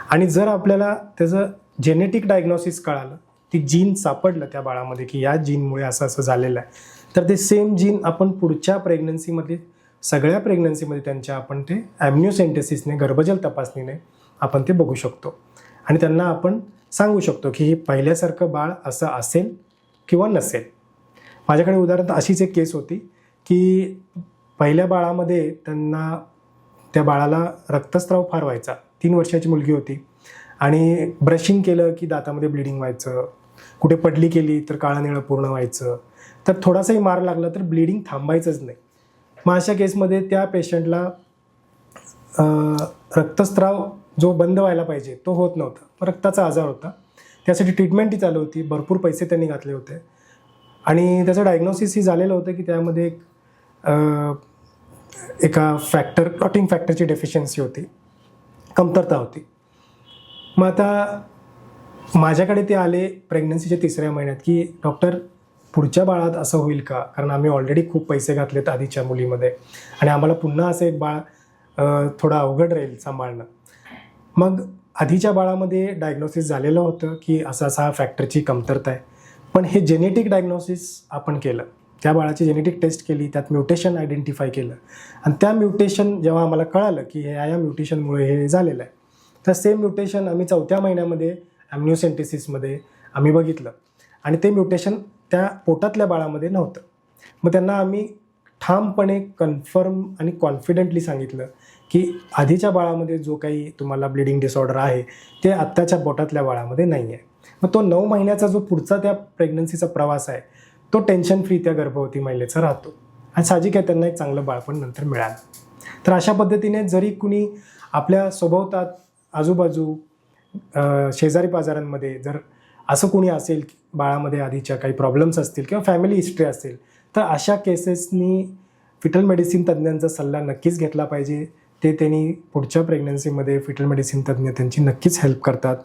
आणि जर आपल्याला त्याचं जेनेटिक डायग्नोसिस कळालं, ती जीन सापडलं त्या बाळामध्ये की या जीनमुळे असं असं झालेलं आहे, तर ते सेम जीन आपण पुढच्या प्रेग्नन्सीमध्ये सगळ्या प्रेग्नन्सीमध्ये त्यांच्या आपण ते ॲम्निओसेंटेसिसने गर्भजल तपासणीने आपण ते बघू शकतो. आणि त्यांना आपण सांगू शकतो की हे पहिल्यासारखं बाळ असं असेल किंवा नसेल. माझ्याकडे उदाहरणार्थ अशीच एक केस होती की पहिल्या बाळामध्ये त्यांना त्या बाळाला रक्तस्राव फार व्हायचा. 3 वर्षाची मुलगी होती आणि ब्रशिंग केलं की दातामध्ये ब्लिडिंग व्हायचं, कुठे पडली केली तर काळं निळं पूर्ण व्हायचं, तर थोडासाही मार लागला तर ब्लिडिंग थांबायचंच नाही. मग अशा केसमध्ये त्या पेशंटला रक्तस्राव जो बंद व्हायला पाहिजे तो होत नव्हता. रक्ताचा आजार होता, त्यासाठी ट्रीटमेंटही चालू होती, भरपूर पैसे त्यांनी घातले होते आणि त्याचं डायग्नोसिसही झालेलं होतं की त्यामध्ये एका क्लॉटिंग फॅक्टरची डेफिशियन्सी होती, कमतरता होती. मग आता माझ्याकडे ते आले प्रेग्नन्सीच्या 3ऱ्या महिन्यात की डॉक्टर पुढच्या बाळात असं होईल का, कारण आम्ही ऑलरेडी खूप पैसे घातलेत आधीच्या मुलीमध्ये आणि आम्हाला पुन्हा असं एक बाळ थोडं अवघड राहील सांभाळणं. मग आधीच्या बाळामध्ये डायग्नोसिस झालेलं होतं की असा फॅक्टरची कमतरता आहे, पण हे जेनेटिक डायग्नोसिस आपण केलं, त्या बाळाची जेनेटिक टेस्ट केली, त्यात म्युटेशन आयडेंटिफाय केलं आणि त्या म्युटेशन जेव्हा आम्हाला कळालं की या म्युटेशनमुळे हे झालेलं आहे, तर सेम म्युटेशन आम्ही 4थ्या महिन्यामध्ये ॲम्निओसेंटेसिसमध्ये आम्ही बघितलं आणि ते म्युटेशन त्या पोटातल्या बाळामध्ये नव्हतं. मग त्यांना आम्ही ठामपणे कन्फर्म आणि कॉन्फिडेंटली सांगितलं की आधीच्या बाळामध्ये जो काही तुम्हाला ब्लिडिंग डिसऑर्डर आहे ते आत्ताच्या पोटातल्या बाळामध्ये नाही आहे. मग तो 9 महिन्याचा जो पुढचा त्या प्रेग्नन्सीचा प्रवास आहे तो टेन्शन फ्री त्या गर्भवती महिलेचा राहतो आणि साहजिक आहे त्यांना एक चांगलं बाळपण नंतर मिळालं. तर अशा पद्धतीने जरी कुणी आपल्या सभोवतात आजूबाजू शेजारी पाजारांमध्ये जर असं कोणी असेल की बाळामध्ये आधीच्या काही प्रॉब्लेम्स असतील किंवा फॅमिली हिस्ट्री असेल, तर अशा केसेसनी फिटल मेडिसिन तज्ज्ञांचा सल्ला नक्कीच घेतला पाहिजे. ते त्यांनी पुढच्या प्रेग्नन्सीमध्ये फिटल मेडिसिन तज्ज्ञ त्यांची नक्कीच हेल्प करतात.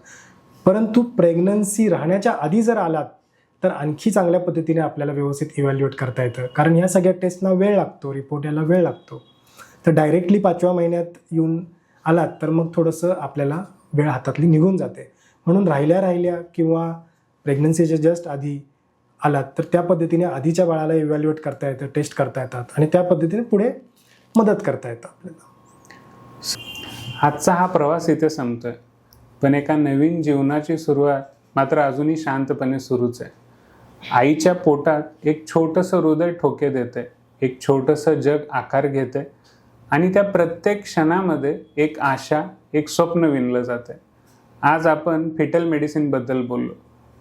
परंतु प्रेग्नन्सी राहण्याच्या आधी जर आलात तर आणखी चांगल्या पद्धतीने आपल्याला व्यवस्थित इव्हॅल्युएट करता येतं, कारण ह्या सगळ्या टेस्टना वेळ लागतो, रिपोर्ट यायला वेळ लागतो. तर डायरेक्टली 5व्या महिन्यात येऊन आलात तर मग थोडंसं आपल्याला वेळ हातातली निघून जाते. म्हणून राहिल्या किंवा प्रेग्नन्सीच्या जस्ट आधी आलात तर त्या पद्धतीने आधीच्या बाळाला इव्हॅल्युएट करता येतं, टेस्ट करता येतात आणि त्या पद्धतीने पुढे मदत करता येतं आपल्याला. आजचा हा प्रवास इथे संपतोय, पण एका नवीन जीवनाची सुरुवात मात्र अजूनही शांतपणे सुरूच आहे. आईच्या पोटात एक छोटंसं हृदय ठोके देते, एक छोटंसं जग आकार घेते आणि त्या प्रत्येक क्षणामध्ये एक आशा, एक स्वप्न विणलं जाते. आज आपण फिटल मेडिसिनबद्दल बोललो,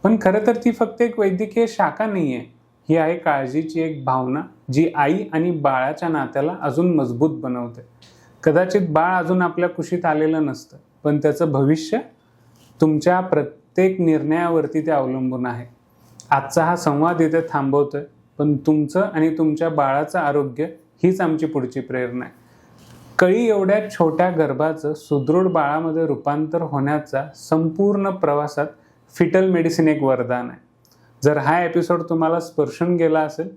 पण खरं तर ती फक्त एक वैद्यकीय शाखा नाही आहे. ही आहे काळजीची एक भावना जी आई आणि बाळाच्या नात्याला अजून मजबूत बनवते. कदाचित बाळ अजून आपल्या कुशीत आलेलं नसतं, पण त्याचं भविष्य तुमच्या प्रत्येक निर्णयावरती ते अवलंबून आहे. आजचा हा संवाद इथे थांबवतोय, पण तुमचं आणि तुमच्या बाळाचं आरोग्य हीच आमची पुढची प्रेरणा आहे. कळी एवढ्या छोट्या गर्भाचं सुदृढ बाळामध्ये रूपांतर होण्याचा संपूर्ण प्रवासात फिटल मेडिसिन एक वरदान आहे. जर हा एपिसोड तुम्हाला स्पर्शून गेला असेल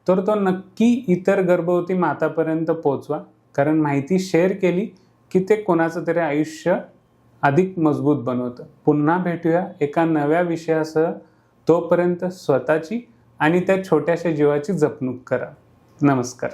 तर तो नक्की इतर गर्भवती मातापर्यंत पोहोचवा, कारण माहिती शेअर केली की ते कोणाचं तरी आयुष्य अधिक मजबूत बनवतं. पुन्हा भेटूया एका नव्या विषयासह. तोपर्यंत स्वतःची आणि त्या छोट्याशा जीवाची जपणूक करा. नमस्कार.